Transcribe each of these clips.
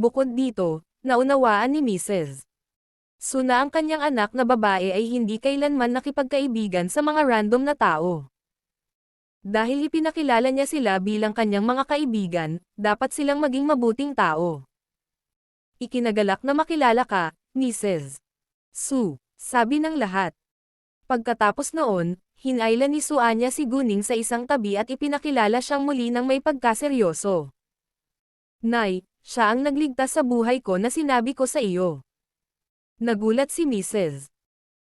Bukod dito, naunawaan ni Mrs. Su na ang kanyang anak na babae ay hindi kailanman nakipagkaibigan sa mga random na tao. Dahil ipinakilala niya sila bilang kanyang mga kaibigan, dapat silang maging mabuting tao. Ikinagalak na makilala ka, Mrs. Su, sabi ng lahat. Pagkatapos noon, hinayla ni Suanya si Guning sa isang tabi at ipinakilala siyang muli ng may pagkaseryoso. Nay, siya ang nagligtas sa buhay ko na sinabi ko sa iyo. Nagulat si Mrs.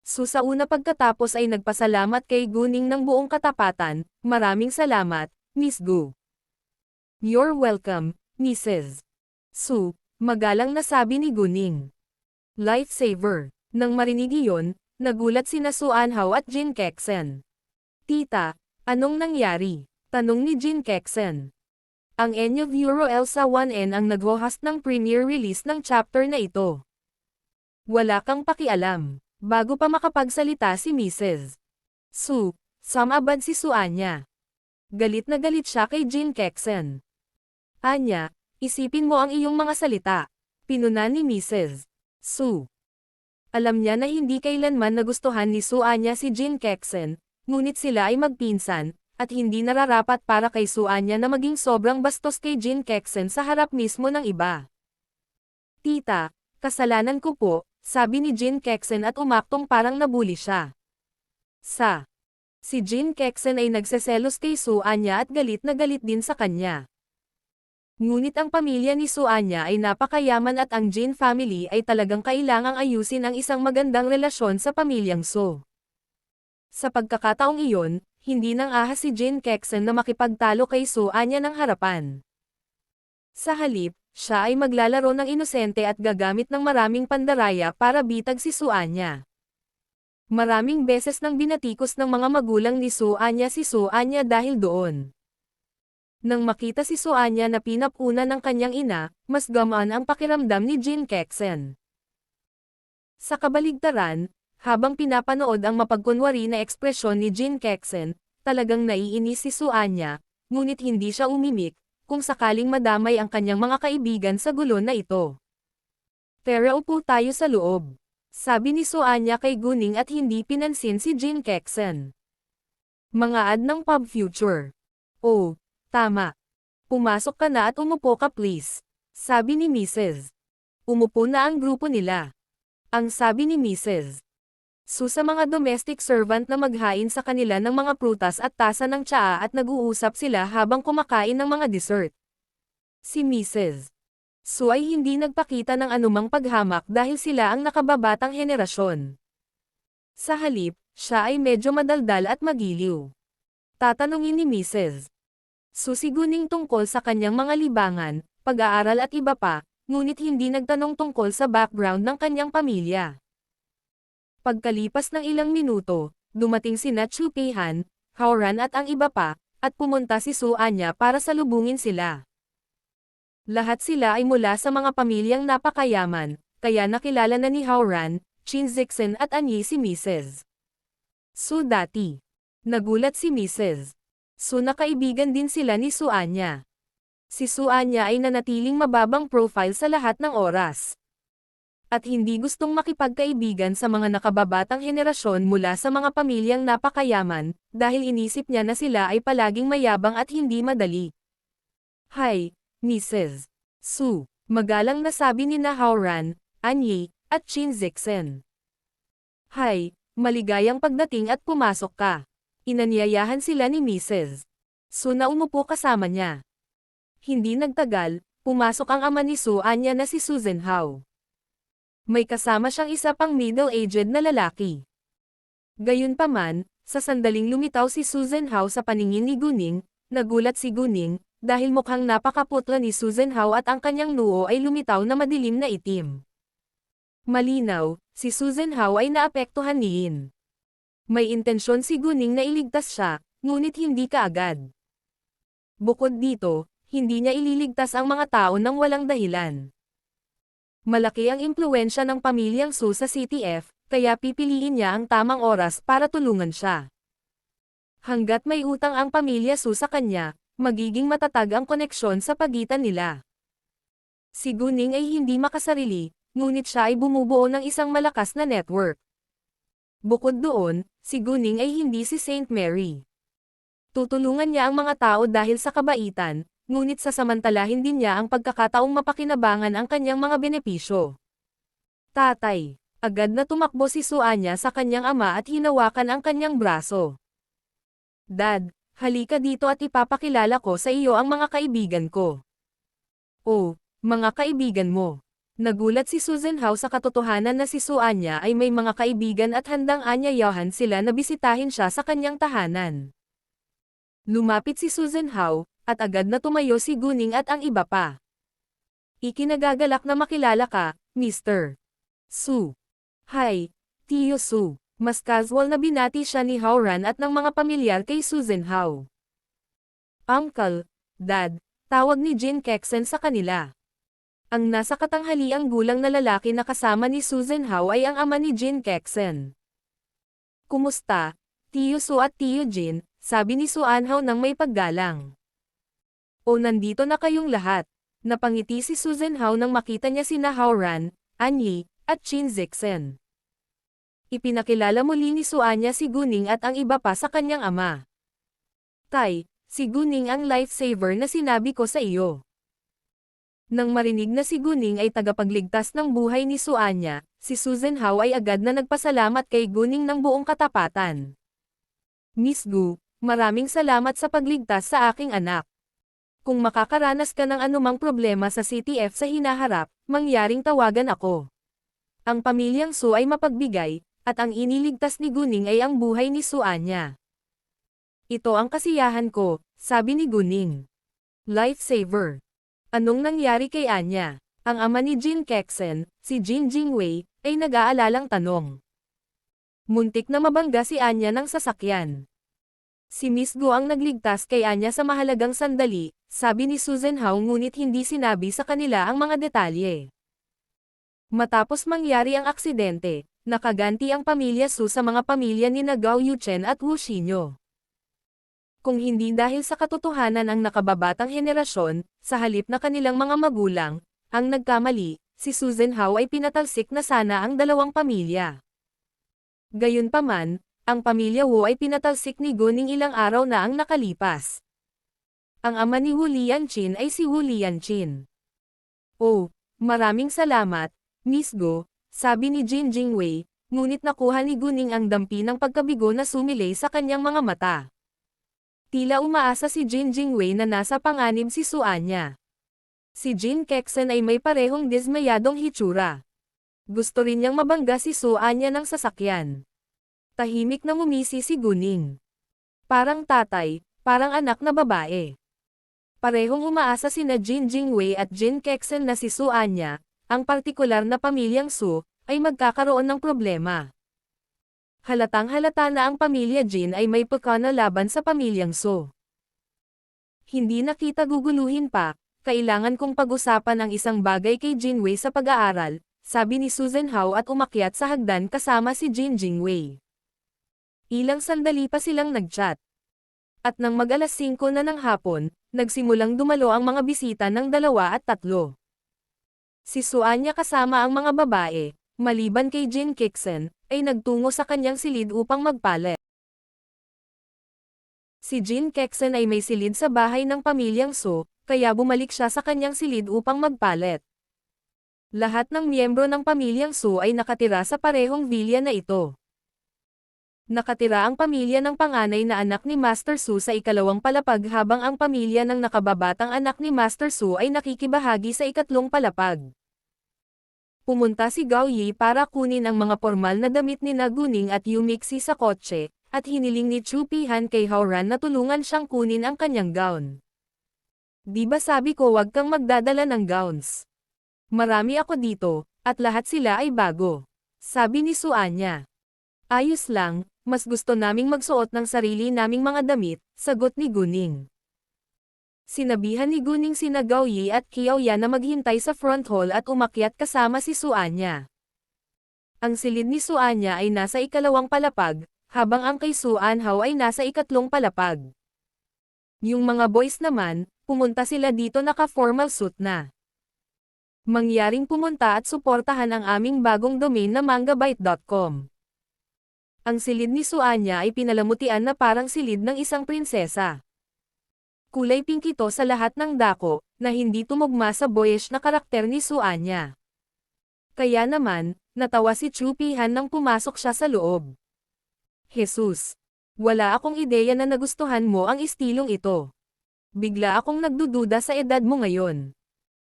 Su sa una pagkatapos ay nagpasalamat kay Guning ng buong katapatan. Maraming salamat, Miss Gu. You're welcome, Mrs. Su, magalang na sabi ni Guning. Lifesaver. Nang marinig iyon, nagulat sina Su Anhao at Jin Kexen. Tita, anong nangyari? Tanong ni Jin Kexen. Ang Enyo Euro Elsa 1N ang nag-host ng premiere release ng chapter na ito. Wala kang pakialam. Bago pa makapagsalita si Mrs. Su, sumabad si Suanya. Galit na galit siya kay Jin Kexen. Anya, isipin mo ang iyong mga salita. Pinuna ni Mrs. Su. Alam niya na hindi kailanman nagustuhan ni Suanya si Jin Kexen, ngunit sila ay magpinsan, at hindi nararapat para kay Suanya na maging sobrang bastos kay Jin Kexen sa harap mismo ng iba. Tita, kasalanan ko po, sabi ni Jin Kexen at umaktong parang nabuli siya. Si Jin Kexen ay nagseselos kay Suanya at galit na galit din sa kanya. Ngunit ang pamilya ni Suanya ay napakayaman at ang Jin family ay talagang kailangang ayusin ang isang magandang relasyon sa pamilyang Su. Sa pagkakataong iyon, hindi nang ahas si Jin Kexen na makipagtalo kay Suanya ng harapan. Sa halip, siya ay maglalaro ng inosente at gagamit ng maraming pandaraya para bitag si Suanya. Maraming beses nang binatikos ng mga magulang ni Suanya si Suanya dahil doon. Nang makita si Suanya na pinapuna ng kanyang ina, mas gamaan ang pakiramdam ni Jin Kexen. Sa kabaligtaran, habang pinapanood ang mapagkunwari na ekspresyon ni Jin Kexen, talagang naiinis si Suanya, ngunit hindi siya umimik, kung sakaling madamay ang kanyang mga kaibigan sa gulo na ito. Tara upo tayo sa loob. Sabi ni Suanya kay Guning at hindi pinansin si Jin Kexen. Mga ad ng pub future. Oh, tama. Pumasok ka na at umupo ka please. Sabi ni Mrs. Umupo na ang grupo nila. Ang sabi ni Mrs. Su sa mga domestic servant na maghain sa kanila ng mga prutas at tasa ng tsaa at nag-uusap sila habang kumakain ng mga dessert. Si Mrs. Su ay hindi nagpakita ng anumang paghamak dahil sila ang nakababatang henerasyon. Sa halip, siya ay medyo madaldal at magiliw. Tatanungin ni Mrs. Su si Guning tungkol sa kanyang mga libangan, pag-aaral at iba pa, ngunit hindi nagtanong tungkol sa background ng kanyang pamilya. Pagkalipas ng ilang minuto, dumating sina Chu Peihan, Haoran at ang iba pa, at pumunta si Suanya para salubungin sila. Lahat sila ay mula sa mga pamilyang napakayaman, kaya nakilala na ni Haoran, Chin Zixen at Anyi si Mrs. Su dati. Nagulat si Mrs. Su na kaibigan din sila ni Suanya. Si Suanya ay nanatiling mababang profile sa lahat ng oras. At hindi gustong makipagkaibigan sa mga nakababatang henerasyon mula sa mga pamilyang napakayaman, dahil inisip niya na sila ay palaging mayabang at hindi madali. Hi, Mrs. Su, magalang na sabi ni na Haoran, Anyi, at Chin Zixen. Hi, maligayang pagdating at pumasok ka. Inanyayahan sila ni Mrs. Su na umupo kasama niya. Hindi nagtagal, pumasok ang ama ni Suanya na si Susan Hao. May kasama siyang isa pang middle-aged na lalaki. Gayunpaman, sa sandaling lumitaw si Susan Hao sa paningin ni Guning, nagulat si Guning, dahil mukhang napakaputla ni Susan Hao at ang kanyang noo ay lumitaw na madilim na itim. Malinaw, si Susan Hao ay naapektuhan niin. May intensyon si Guning na iligtas siya, ngunit hindi kaagad. Bukod dito, hindi niya ililigtas ang mga tao nang walang dahilan. Malaki ang impluwensya ng pamilyang Su sa CTF, kaya pipiliin niya ang tamang oras para tulungan siya. Hanggat may utang ang pamilya Su sa kanya, magiging matatag ang koneksyon sa pagitan nila. Si Guning ay hindi makasarili, ngunit siya ay bumubuo ng isang malakas na network. Bukod doon, si Guning ay hindi si Saint Mary. Tutulungan niya ang mga tao dahil sa kabaitan, ngunit sasamantalahin din niya ang pagkakataong mapakinabangan ang kanyang mga benepisyo. Tatay, agad na tumakbo si Suanya sa kanyang ama at hinawakan ang kanyang braso. Dad, halika dito at ipapakilala ko sa iyo ang mga kaibigan ko. Oh, mga kaibigan mo. Nagulat si Susan Hao sa katotohanan na si Suanya ay may mga kaibigan at handang anyayahan sila na bisitahin siya sa kanyang tahanan. Lumapit si Susan Hao, at agad na tumayo si Guning at ang iba pa. Ikinagagalak na makilala ka, Mr. Su. Hi, Tio Su. Mas casual na binati siya ni Haoran at ng mga pamilyar kay Susan Hao. Uncle, Dad, tawag ni Jin Kexen sa kanila. Ang nasa katanghaliang gulang na lalaki na kasama ni Susan Hao ay ang ama ni Jin Kexen. Kumusta, Tio Su at Tio Jin, sabi ni Suan Hao nang may paggalang. O nandito na kayong lahat. Napangiti si Susan Hao nang makita niya sina Haoran, Anyi, at Chin Zixen. Ipinakilala muli ni Suanya si Guning at ang iba pa sa kanyang ama. Tay, si Guning ang lifesaver na sinabi ko sa iyo. Nang marinig na si Guning ay tagapagligtas ng buhay ni Suanya, si Susan Hao ay agad na nagpasalamat kay Guning ng buong katapatan. Miss Gu, maraming salamat sa pagligtas sa aking anak. Kung makakaranas ka ng anumang problema sa CTF sa hinaharap, mangyaring tawagan ako. Ang pamilyang Su ay mapagbigay, at ang iniligtas ni Guning ay ang buhay ni Suanya. Ito ang kasiyahan ko, sabi ni Guning. Lifesaver. Anong nangyari kay Anya? Ang ama ni Jin Kexen, si Jin Jingwei, ay nag-aalalang tanong. Muntik na mabangga si Anya ng sasakyan. Si Miss Gu ang nagligtas kay Anya sa mahalagang sandali, sabi ni Susan Hao ngunit hindi sinabi sa kanila ang mga detalye. Matapos mangyari ang aksidente, nakaganti ang pamilya Su sa mga pamilya ni Gao Yuchen at Wu Xinyo. Kung hindi dahil sa katotohanan ang nakababatang henerasyon, sa halip na kanilang mga magulang, ang nagkamali, si Susan Hao ay pinatalsik na sana ang dalawang pamilya. Gayunpaman, ang pamilya Wu ay pinatalsik ni Guning ilang araw na ang nakalipas. Ang ama ni Wu Lianchin ay si Wu Lianchin. Oh, maraming salamat, Miss Gu, sabi ni Jin Jingwei, ngunit nakuha ni Guning ang dampi ng pagkabigo na sumilay sa kanyang mga mata. Tila umaasa si Jin Jingwei na nasa panganib si Suanya. Si Jin Kexen ay may parehong dismayadong hitsura. Gusto rin niyang mabangga si Suanya ng sasakyan. Tahimik na ngumisi si Guning. Parang tatay, parang anak na babae. Parehong umaasa sina Jin Jingwei at Jin Kexen na si Suanya, ang partikular na pamilyang Su, ay magkakaroon ng problema. Halatang-halata na ang pamilya Jin ay may pagkana laban sa pamilyang Su. Hindi na kita guguluhin pa, kailangan kong pag-usapan ang isang bagay kay Jinwei sa pag-aaral, sabi ni Susan Hao at umakyat sa hagdan kasama si Jin Jingwei. Ilang sandali pa silang nag-chat. At nang mag-alas 5 na ng hapon, nagsimulang dumalo ang mga bisita ng 2 at 3. Si Suanya kasama ang mga babae, maliban kay Jin Kexen, ay nagtungo sa kanyang silid upang magpalit. Si Jin Kexen ay may silid sa bahay ng pamilyang Su, kaya bumalik siya sa kanyang silid upang magpalit. Lahat ng miyembro ng pamilyang Su ay nakatira sa parehong vilya na ito. Nakatira ang pamilya ng panganay na anak ni Master Su sa ikalawang palapag habang ang pamilya ng nakababatang anak ni Master Su ay nakikibahagi sa ikatlong palapag. Pumunta si Gao Yi para kunin ang mga formal na damit ni Guning at Yumixi sa kotse, at hiniling ni Chu Pihan kay Haoran na tulungan siyang kunin ang kanyang gown. Di ba sabi ko wag kang magdadala ng gowns? Marami ako dito, at lahat sila ay bago. Sabi ni Suanya. Ayos lang, mas gusto naming magsuot ng sarili naming mga damit, sagot ni Guning. Sinabihan ni Guning sina Gao Yi at Qiao Yan na maghintay sa front hall at umakyat kasama si Suanya. Ang silid ni Suanya ay nasa ikalawang palapag, habang ang kay Suan Hao ay nasa ikatlong palapag. Yung mga boys naman, pumunta sila dito naka-formal suit na. Mangyaring pumunta at suportahan ang aming bagong domain na mangabyte.com. Ang silid ni Suanya ay pinalamutian na parang silid ng isang prinsesa. Kulay pink ito sa lahat ng dako, na hindi tumugma sa boyish na karakter ni Suanya. Kaya naman, natawa si Chu Pihan nang pumasok siya sa loob. Jesus! Wala akong ideya na nagustuhan mo ang istilong ito. Bigla akong nagdududa sa edad mo ngayon.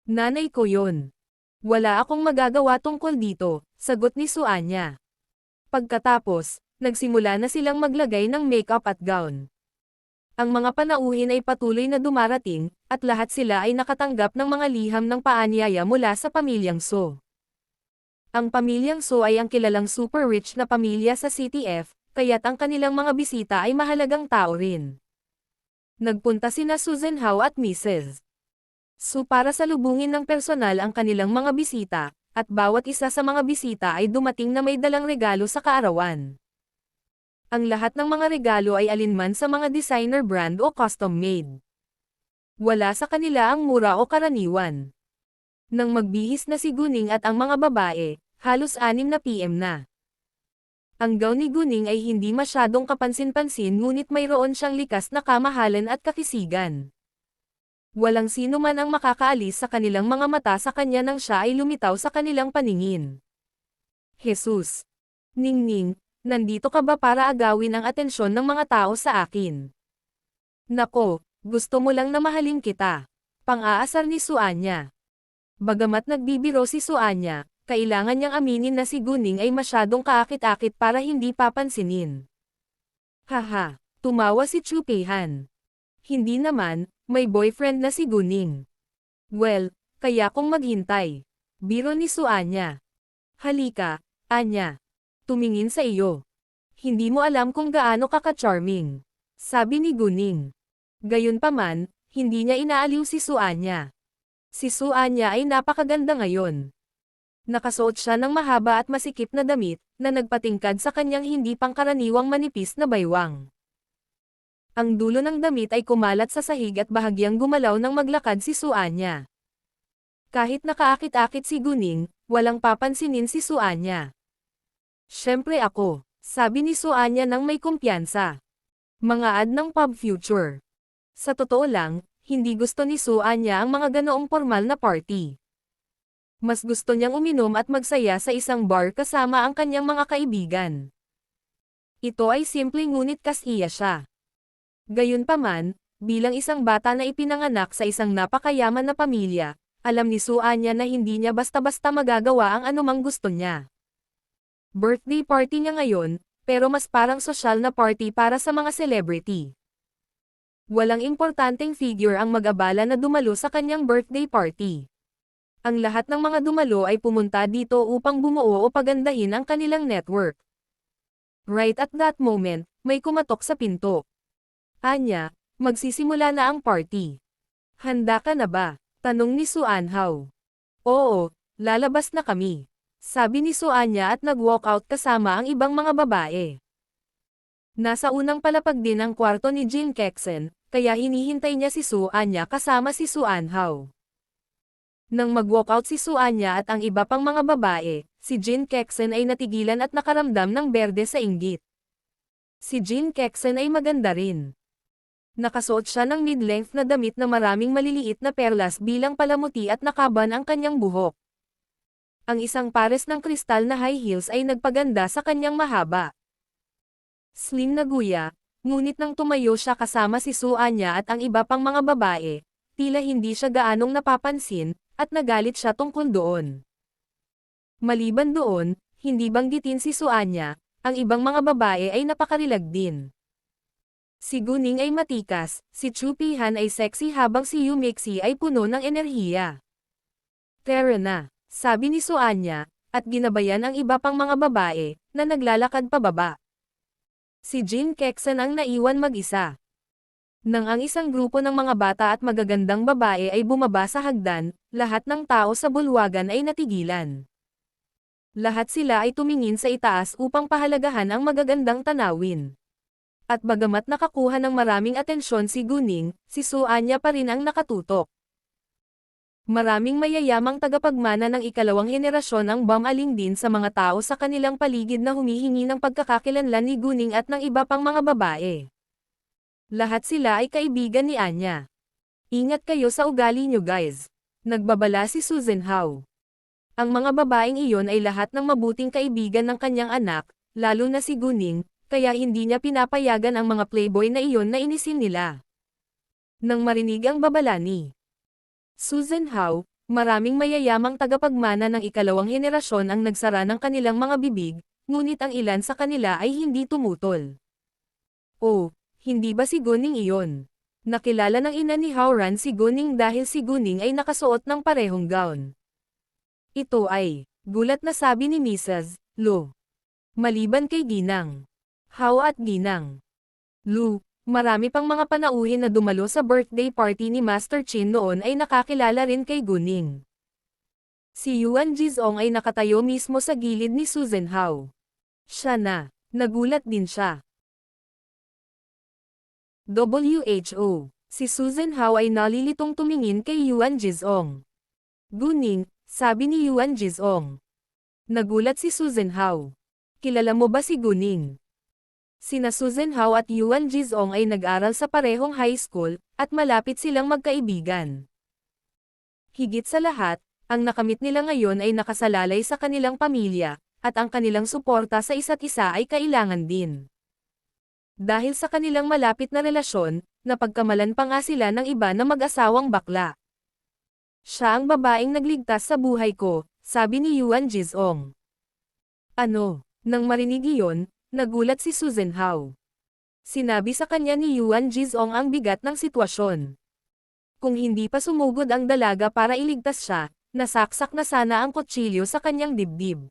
Nanay ko yon. Wala akong magagawa tungkol dito, sagot ni Suanya. Pagkatapos, nagsimula na silang maglagay ng makeup at gown. Ang mga panauhin ay patuloy na dumarating, at lahat sila ay nakatanggap ng mga liham ng paanyaya mula sa pamilyang So. Ang pamilyang So ay ang kilalang super rich na pamilya sa CTF, kaya't ang kanilang mga bisita ay mahalagang tao rin. Nagpunta sina Susan Hao at Mrs. So para salubungin ng personal ang kanilang mga bisita, at bawat isa sa mga bisita ay dumating na may dalang regalo sa kaarawan. Ang lahat ng mga regalo ay alinman sa mga designer brand o custom made. Wala sa kanila ang mura o karaniwan. Nang magbihis na si Guning at ang mga babae, halos 6 na PM na. Ang gown ni Guning ay hindi masyadong kapansin-pansin ngunit mayroon siyang likas na kamahalan at kakisigan. Walang sino man ang makakaalis sa kanilang mga mata sa kanya nang siya ay lumitaw sa kanilang paningin. Jesus! Ningning, nandito ka ba para agawin ang atensyon ng mga tao sa akin? Nako, gusto mo lang na mahalin kita. Pang-aasar ni Suanya. Bagamat nagbibiro si Suanya, kailangan niyang aminin na si Guning ay masyadong kaakit-akit para hindi papansinin. Haha, tumawa si Chu Peihan. Hindi naman, may boyfriend na si Guning. Well, kaya kong maghintay. Biro ni Suanya. Halika, Anya. Tumingin sa iyo. Hindi mo alam kung gaano ka ka-charming. Sabi ni Guning. Gayunpaman, hindi niya inaaliw si Suanya. Si Suanya ay napakaganda ngayon. Nakasuot siya ng mahaba at masikip na damit, na nagpatingkad sa kanyang hindi pangkaraniwang manipis na baywang. Ang dulo ng damit ay kumalat sa sahig at bahagyang gumalaw nang maglakad si Suanya. Kahit nakaakit-akit si Guning, walang papansinin si Suanya. Siyempre ako, sabi ni Suanya nang may kumpiyansa. Mga ad ng Pub Future. Sa totoo lang, hindi gusto ni Suanya ang mga ganoong formal na party. Mas gusto niyang uminom at magsaya sa isang bar kasama ang kanyang mga kaibigan. Ito ay simple ngunit kasiya siya. Gayunpaman, bilang isang bata na ipinanganak sa isang napakayaman na pamilya, alam ni Suanya na hindi niya basta-basta magagawa ang anumang gusto niya. Birthday party niya ngayon, pero mas parang sosyal na party para sa mga celebrity. Walang importanteng figure ang mag-abala na dumalo sa kanyang birthday party. Ang lahat ng mga dumalo ay pumunta dito upang bumuo o pagandahin ang kanilang network. Right at that moment, may kumatok sa pinto. Anya, magsisimula na ang party. Handa ka na ba? Tanong ni Suanhao. Oo, lalabas na kami. Sabi ni Suanya at nag-walk out kasama ang ibang mga babae. Nasa unang palapag din ang kwarto ni Jin Kexen, kaya hinihintay niya si Suanya kasama si Suanhao. Nang mag-walk out si Suanya at ang iba pang mga babae, si Jin Kexen ay natigilan at nakaramdam ng berde sa inggit. Si Jin Kexen ay maganda rin. Nakasuot siya ng mid-length na damit na maraming maliliit na perlas bilang palamuti at nakaban ang kanyang buhok. Ang isang pares ng kristal na high heels ay nagpaganda sa kanyang mahaba. Slim na guya, ngunit nang tumayo siya kasama si Suanya at ang iba pang mga babae, tila hindi siya gaanong napapansin, at nagalit siya tungkol doon. Maliban doon, hindi banggitin si Suanya, ang ibang mga babae ay napakarilag din. Si Guning ay matikas, si Chu Pihan ay sexy habang si Yu Mixi ay puno ng enerhiya. Tara na, sabi ni Suanya, at ginabayan ang iba pang mga babae, na naglalakad pababa. Si Jin Kexen ang naiwan mag-isa. Nang ang isang grupo ng mga bata at magagandang babae ay bumaba sa hagdan, lahat ng tao sa bulwagan ay natigilan. Lahat sila ay tumingin sa itaas upang pahalagahan ang magagandang tanawin. At bagamat nakakuha ng maraming atensyon si Guning, si Suanya pa rin ang nakatutok. Maraming mayayamang tagapagmana ng ikalawang henerasyon ang bumaling din sa mga tao sa kanilang paligid na humihingi ng pagkakakilanlan ni Guning at ng iba pang mga babae. Lahat sila ay kaibigan ni Anya. Ingat kayo sa ugali nyo guys. Nagbabala si Susan Howe. Ang mga babaeng iyon ay lahat ng mabuting kaibigan ng kanyang anak, lalo na si Guning, kaya hindi niya pinapayagan ang mga playboy na iyon na inisin nila. Nang marinig ang babala ni Susan Howe, maraming mayayamang tagapagmana ng ikalawang henerasyon ang nagsara ng kanilang mga bibig, ngunit ang ilan sa kanila ay hindi tumutol. Oh, hindi ba si Guning iyon? Nakilala ng ina ni Howran si Guning dahil si Guning ay nakasuot ng parehong gown. Ito ay, gulat na sabi ni Mrs. Lu. Maliban kay Ginang Howe at Ginang Lu, marami pang mga panauhin na dumalo sa birthday party ni Master Chin noon ay nakakilala rin kay Guning. Si Yuan Jizong ay nakatayo mismo sa gilid ni Susan Howe. Siya na, nagulat din siya. WHO, si Susan Howe ay nalilitong tumingin kay Yuan Jizong. Guning, sabi ni Yuan Jizong. Nagulat si Susan Howe. Kilala mo ba si Guning? Sina Susan Howe at Yuan Jizong ay nag-aral sa parehong high school, at malapit silang magkaibigan. Higit sa lahat, ang nakamit nila ngayon ay nakasalalay sa kanilang pamilya, at ang kanilang suporta sa isa't isa ay kailangan din. Dahil sa kanilang malapit na relasyon, napagkamalan pa nga sila ng iba na mag-asawang bakla. Siya ang babaeng nagligtas sa buhay ko, sabi ni Yuan Jizong. Ano? Nang marinig iyon, nagulat si Susan Howe. Sinabi sa kanya ni Yuan Jizong ang bigat ng sitwasyon. Kung hindi pa sumugod ang dalaga para iligtas siya, nasaksak na sana ang kutsilyo sa kanyang dibdib.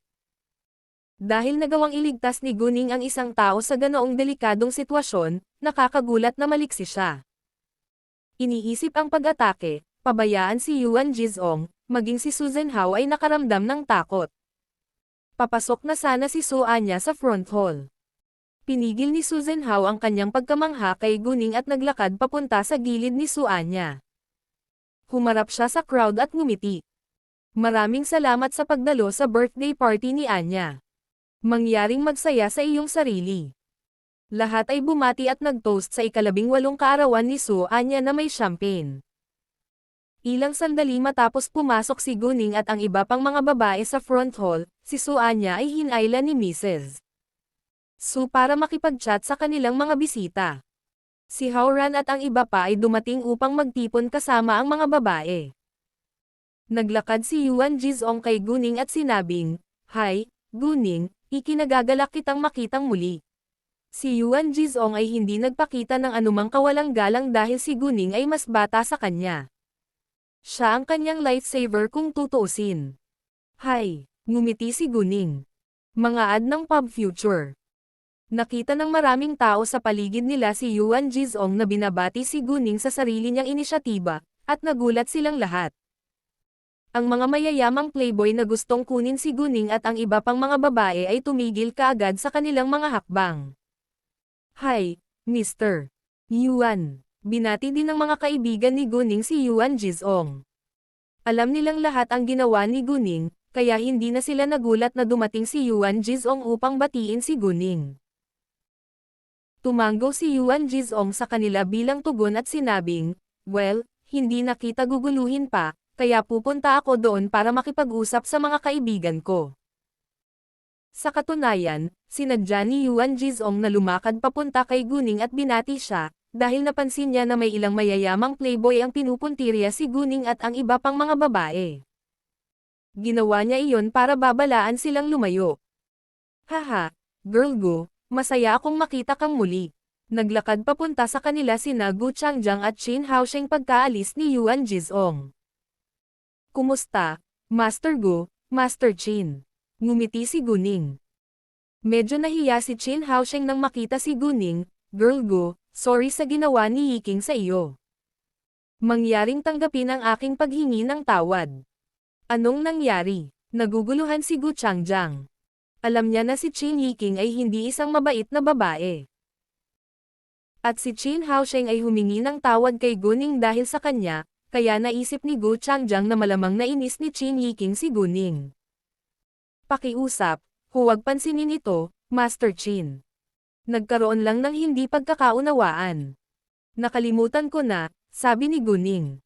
Dahil nagawang iligtas ni Guning ang isang tao sa ganoong delikadong sitwasyon, nakakagulat na maliksi siya. Iniisip ang pag-atake, pabayaan si Yuan Jizong, maging si Susan Howe ay nakaramdam ng takot. Papasok na sana si Su Anya sa front hall. Pinigil ni Susan Howe ang kanyang pagkamangha kay Guning at naglakad papunta sa gilid ni Su Anya. Humarap siya sa crowd at ngumiti. Maraming salamat sa pagdalo sa birthday party ni Anya. Mangyaring magsaya sa iyong sarili. Lahat ay bumati at nag-toast sa ika-18 kaarawan ni Su Anya na may champagne. Ilang sandali matapos pumasok si Guning at ang iba pang mga babae sa front hall, si Su Anya ay hinayla ni Mrs. Su para makipag-chat sa kanilang mga bisita. Si Howran at ang iba pa ay dumating upang magtipon kasama ang mga babae. Naglakad si Yuan Jizong kay Guning at sinabing, "Hi, Guning, ikinagagalak kitang makitang muli." Si Yuan Jizong ay hindi nagpakita ng anumang kawalang galang dahil si Guning ay mas bata sa kanya. Siya ang kanyang lifesaver kung tutuusin. "Hi," ngumiti si Guning. Mga ad ng Pub Future. Nakita ng maraming tao sa paligid nila si Yuan Jizong na binabati si Guning sa sarili niyang inisyatiba, at nagulat silang lahat. Ang mga mayayamang playboy na gustong kunin si Guning at ang iba pang mga babae ay tumigil kaagad sa kanilang mga hakbang. "Hi, Mr. Yuan." Binati din ng mga kaibigan ni Guning si Yuan Jizong. Alam nilang lahat ang ginawa ni Guning, kaya hindi na sila nagulat na dumating si Yuan Jizong upang batiin si Guning. Tumango si Yuan Jizong sa kanila bilang tugon at sinabing, "Well, hindi na kita guguluhin pa, kaya pupunta ako doon para makipag-usap sa mga kaibigan ko." Sa katunayan, sinadya ni Yuan Jizong na lumakad papunta kay Guning at binati siya, dahil napansin niya na may ilang mayayamang playboy ang pinupuntirya si Guning at ang iba pang mga babae. Ginawa niya iyon para babalaan silang lumayo. "Haha, girl go, masaya akong makita kang muli." Naglakad papunta sa kanila sina Gu Changjiang at Qin Haosheng pagkaalis ni Yuan Jizong. "Kumusta, Master Gu, Master Qin?" Ngumiti si Guning. Medyo nahiya si Qin Haosheng nang makita si Guning. "Girl Gu, sorry sa ginawa ni Yiking sa iyo. Mangyaring tanggapin ang aking paghingi ng tawad." "Anong nangyari?" Naguguluhan si Gu Changjiang. Alam niya na si Qin Yiking ay hindi isang mabait na babae. At si Qin Haosheng ay humingi ng tawad kay Guning dahil sa kanya, kaya naisip ni Gu Changjiang na malamang nainis ni Qin Yiking si Guning. Pakiusap, huwag pansinin ito, Master Qin. Nagkaroon lang ng hindi pagkakaunawaan. Nakalimutan ko na, sabi ni Guning.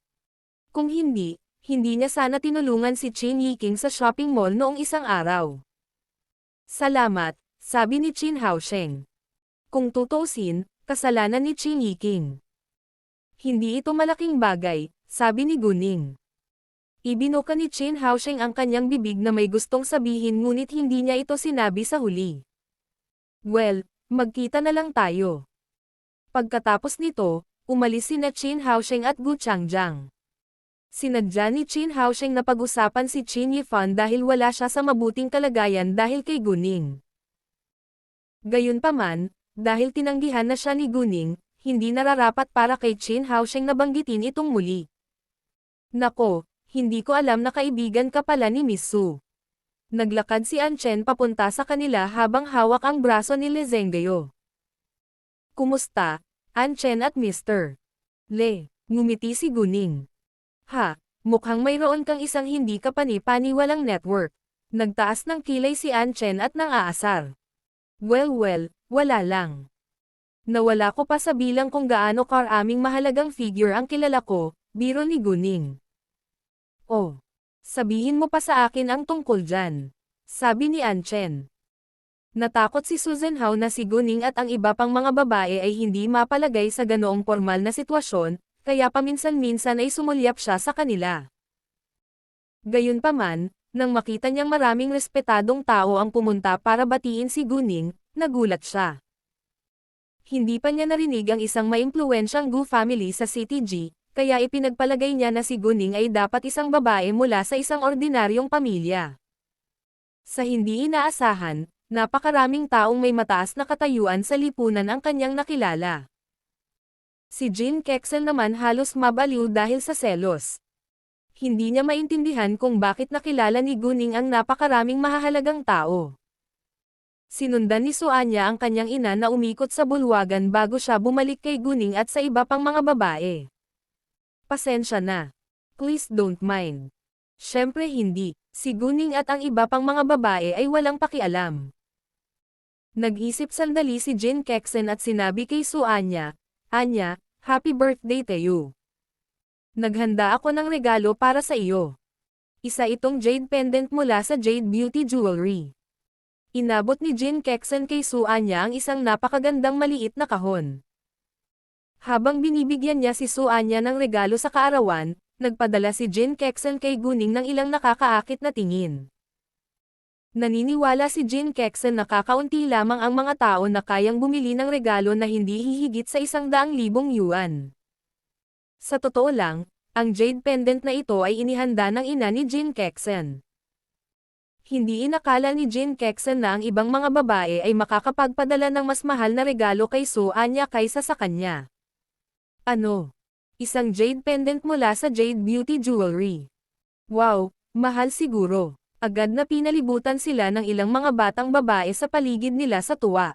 Kung hindi niya sana tinulungan si Qin Yiking sa shopping mall noong isang araw. Salamat, sabi ni Qin Haosheng. Kung tutuusin, kasalanan ni Qin Yiking. Hindi ito malaking bagay, sabi ni Guning. Ibinuka ni Qin Haosheng ang kanyang bibig na may gustong sabihin ngunit hindi niya ito sinabi sa huli. Well, magkita na lang tayo. Pagkatapos nito, umalis sina Qin Haosheng at Gu Changjiang. Sinadya ni Qin Haosheng na pag-usapan si Qin Yifan dahil wala siya sa mabuting kalagayan dahil kay Guning. Gayunpaman, dahil tinanggihan na siya ni Guning, hindi nararapat para kay Qin Haosheng na banggitin itong muli. Nako, hindi ko alam na kaibigan ka pala ni Miss Su. Naglakad si An Chen papunta sa kanila habang hawak ang braso ni Le Zhengguo. Kumusta, An Chen at Mr. Le? Ngumiti si Guning. Ha, mukhang mayroon kang isang hindi kapani-paniwalang network. Nagtaas ng kilay si An Chen at nang-aasar. Well, wala lang. Nawala ko pa sa bilang kung gaano karaming mahalagang figure ang kilala ko, biro ni Guning. Oh, sabihin mo pa sa akin ang tungkol dyan, sabi ni An Chen. Natakot si Susan Hao na si Guning at ang iba pang mga babae ay hindi mapalagay sa ganoong formal na sitwasyon, kaya paminsan-minsan ay sumulyap siya sa kanila. Gayunpaman, nang makita niyang maraming respetadong tao ang pumunta para batiin si Guning, nagulat siya. Hindi pa niya narinig ang isang maimpluwensyang Gu family sa CTG, kaya ipinagpalagay niya na si Guning ay dapat isang babae mula sa isang ordinaryong pamilya. Sa hindi inaasahan, napakaraming taong may mataas na katayuan sa lipunan ang kanyang nakilala. Si Jin Kexel naman halos mabaliw dahil sa selos. Hindi niya maintindihan kung bakit nakilala ni Guning ang napakaraming mahahalagang tao. Sinundan ni Suanya ang kanyang ina na umikot sa bulwagan bago siya bumalik kay Guning at sa iba pang mga babae. Pasensya na. Please don't mind. Syempre hindi, si Guning at ang iba pang mga babae ay walang pakialam. Nag-isip sandali si Jin Kexen at sinabi kay Suanya, Anya, happy birthday to you. Naghanda ako ng regalo para sa iyo. Isa itong jade pendant mula sa Jade Beauty Jewelry. Inabot ni Jin Kexen kay Suanya ang isang napakagandang maliit na kahon. Habang binibigyan niya si Suanya ng regalo sa kaarawan, nagpadala si Jin Kexen kay Guning ng ilang nakakaakit na tingin. Naniniwala si Jin Kexen na kakaunti lamang ang mga tao na kayang bumili ng regalo na hindi hihigit sa 100,000 yuan. Sa totoo lang, ang jade pendant na ito ay inihanda ng ina ni Jin Kexen. Hindi inakala ni Jin Kexen na ang ibang mga babae ay makakapagpadala ng mas mahal na regalo kay Suanya kaysa sa kanya. Ano? Isang jade pendant mula sa Jade Beauty Jewelry. Wow, mahal siguro. Agad na pinalibutan sila ng ilang mga batang babae sa paligid nila sa tuwa.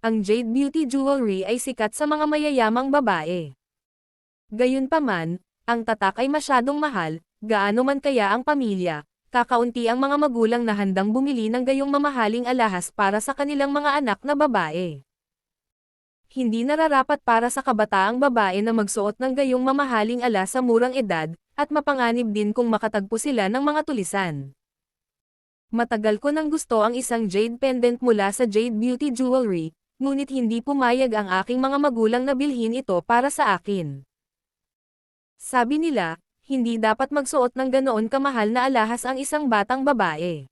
Ang Jade Beauty Jewelry ay sikat sa mga mayayamang babae. Gayunpaman, ang tatak ay masyadong mahal, gaano man kaya ang pamilya, kakaunti ang mga magulang na handang bumili ng gayong mamahaling alahas para sa kanilang mga anak na babae. Hindi nararapat para sa kabataang babae na magsuot ng gayong mamahaling alas sa murang edad, at mapanganib din kung makatagpo sila ng mga tulisan. Matagal ko nang gusto ang isang jade pendant mula sa Jade Beauty Jewelry, ngunit hindi pumayag ang aking mga magulang na bilhin ito para sa akin. Sabi nila, hindi dapat magsuot ng ganoon kamahal na alahas ang isang batang babae.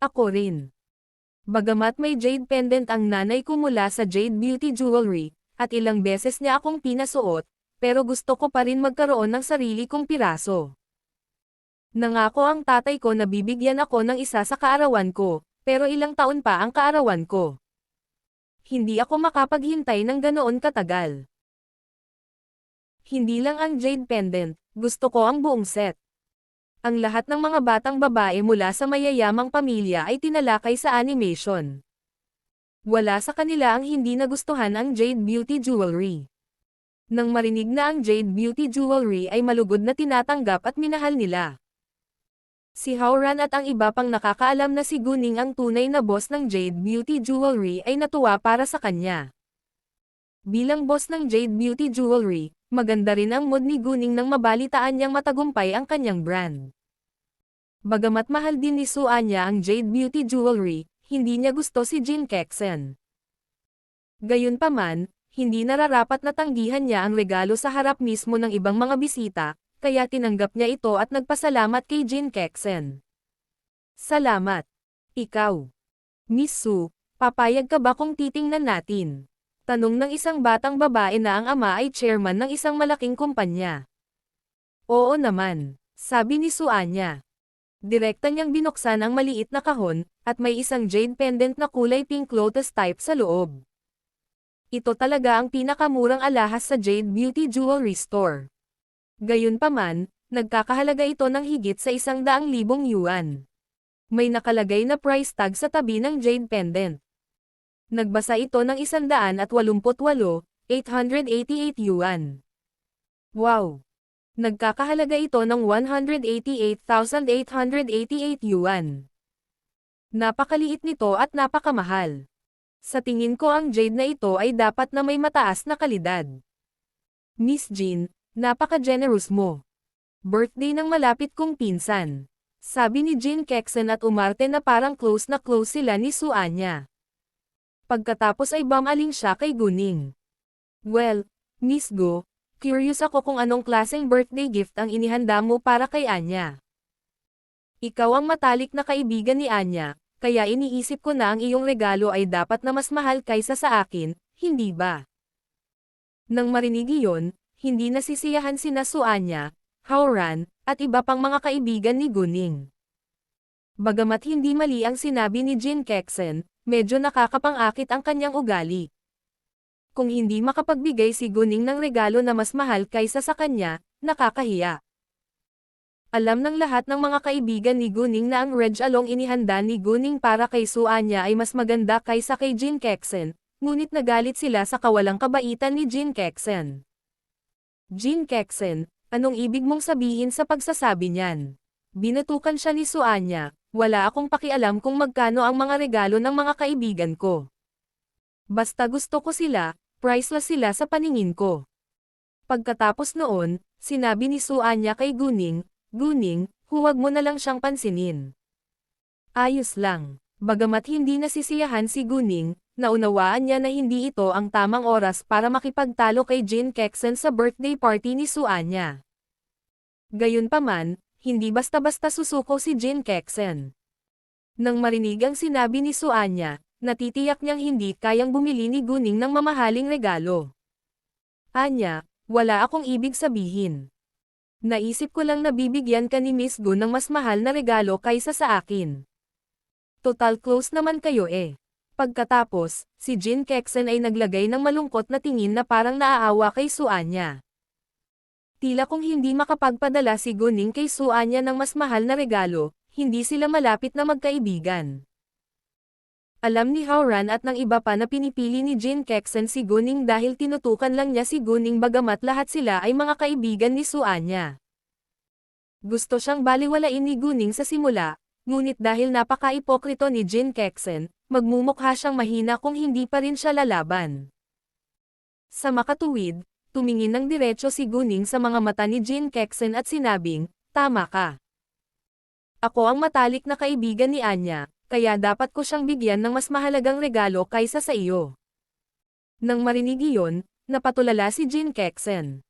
Ako rin. Bagamat may jade pendant ang nanay ko mula sa Jade Beauty Jewelry, at ilang beses niya akong pinasuot, pero gusto ko pa rin magkaroon ng sarili kong piraso. Nangako ang tatay ko na bibigyan ako ng isa sa kaarawan ko, pero ilang taon pa ang kaarawan ko. Hindi ako makapaghintay ng ganoon katagal. Hindi lang ang jade pendant, gusto ko ang buong set. Ang lahat ng mga batang babae mula sa mayayamang pamilya ay tinalakay sa animation. Wala sa kanila ang hindi nagustuhan ang Jade Beauty Jewelry. Nang marinig na ang Jade Beauty Jewelry ay malugod na tinatanggap at minahal nila. Si Howran at ang iba pang nakakaalam na si Guning ang tunay na boss ng Jade Beauty Jewelry ay natuwa para sa kanya. Bilang boss ng Jade Beauty Jewelry, maganda rin ang mood ni Guning nang mabalitaan niyang matagumpay ang kanyang brand. Bagamat mahal din ni Suanya ang Jade Beauty Jewelry, hindi niya gusto si Jin Kexen. Gayunpaman, hindi nararapat na tanggihan niya ang regalo sa harap mismo ng ibang mga bisita, kaya tinanggap niya ito at nagpasalamat kay Jin Kexen. Salamat. Ikaw. Miss Su, papayag ka ba kung titingnan natin? Tanong ng isang batang babae na ang ama ay chairman ng isang malaking kumpanya. Oo naman, sabi ni Suanya. Direkta niyang binuksan ang maliit na kahon, at may isang jade pendant na kulay pink lotus type sa loob. Ito talaga ang pinakamurang alahas sa Jade Beauty Jewelry Store. Gayunpaman, nagkakahalaga ito ng higit sa 100,000 yuan. May nakalagay na price tag sa tabi ng jade pendant. Nagbasa ito ng 188, 888 yuan. Wow! Nagkakahalaga ito ng 188,888 yuan. Napakaliit nito at napakamahal. Sa tingin ko ang jade na ito ay dapat na may mataas na kalidad. Miss Jin, napaka-generous mo. Birthday ng malapit kong pinsan. Sabi ni Jin Kexen at umarte na parang close na close sila ni Suanya. Pagkatapos ay bumaling siya kay Guning. Well, Miss Go, curious ako kung anong klaseng birthday gift ang inihanda mo para kay Anya. Ikaw ang matalik na kaibigan ni Anya. Kaya iniisip ko na ang iyong regalo ay dapat na mas mahal kaysa sa akin, hindi ba? Nang marinig iyon, hindi nasisiyahan sina Suanya, Howran, at iba pang mga kaibigan ni Guning. Bagamat hindi mali ang sinabi ni Jin Kexen, medyo nakakapang-akit ang kanyang ugali. Kung hindi makapagbigay si Guning ng regalo na mas mahal kaysa sa kanya, nakakahiya. Alam ng lahat ng mga kaibigan ni Guning na ang Red Along inihanda ni Guning para kay Suanya ay mas maganda kaysa kay Jin Kexen, ngunit nagalit sila sa kawalang kabaitan ni Jin Kexen. Jin Kexen, anong ibig mong sabihin sa pagsasabi niyan? Binatukan siya ni Suanya, wala akong pakialam kung magkano ang mga regalo ng mga kaibigan ko. Basta gusto ko sila, priceless sila sa paningin ko. Pagkatapos noon, sinabi ni Suanya kay Guning, Guning, huwag mo na lang siyang pansinin. Ayos lang. Bagamat hindi nasisiyahan si Guning, naunawaan niya na hindi ito ang tamang oras para makipagtalo kay Jin Kexen sa birthday party ni Suanya. Gayunpaman, hindi basta-basta susuko si Jin Kexen. Nang marinig ang sinabi ni Suanya, natitiyak niyang hindi kayang bumili ni Guning ng mamahaling regalo. Anya, wala akong ibig sabihin. Naisip ko lang na bibigyan ka ni Miss Gu ng mas mahal na regalo kaysa sa akin. Total close naman kayo eh. Pagkatapos, si Jin Kexen ay naglagay ng malungkot na tingin na parang naaawa kay Suanya. Tila kung hindi makapagpadala si Guning kay Suanya ng mas mahal na regalo, hindi sila malapit na magkaibigan. Alam ni Howran at ng iba pa na pinipili ni Jin Kexen si Guning dahil tinutukan lang niya si Guning bagamat lahat sila ay mga kaibigan ni Suanya. Gusto siyang baliwalain ni Guning sa simula, ngunit dahil napaka-ipokrito ni Jin Kexen, magmumukha siyang mahina kung hindi pa rin siya lalaban. Sa makatuwid, tumingin ng diretso si Guning sa mga mata ni Jin Kexen at sinabing, tama ka. Ako ang matalik na kaibigan ni Anya, kaya dapat ko siyang bigyan ng mas mahalagang regalo kaysa sa iyo. Nang marinig iyon, napatulala si Jin Kexen.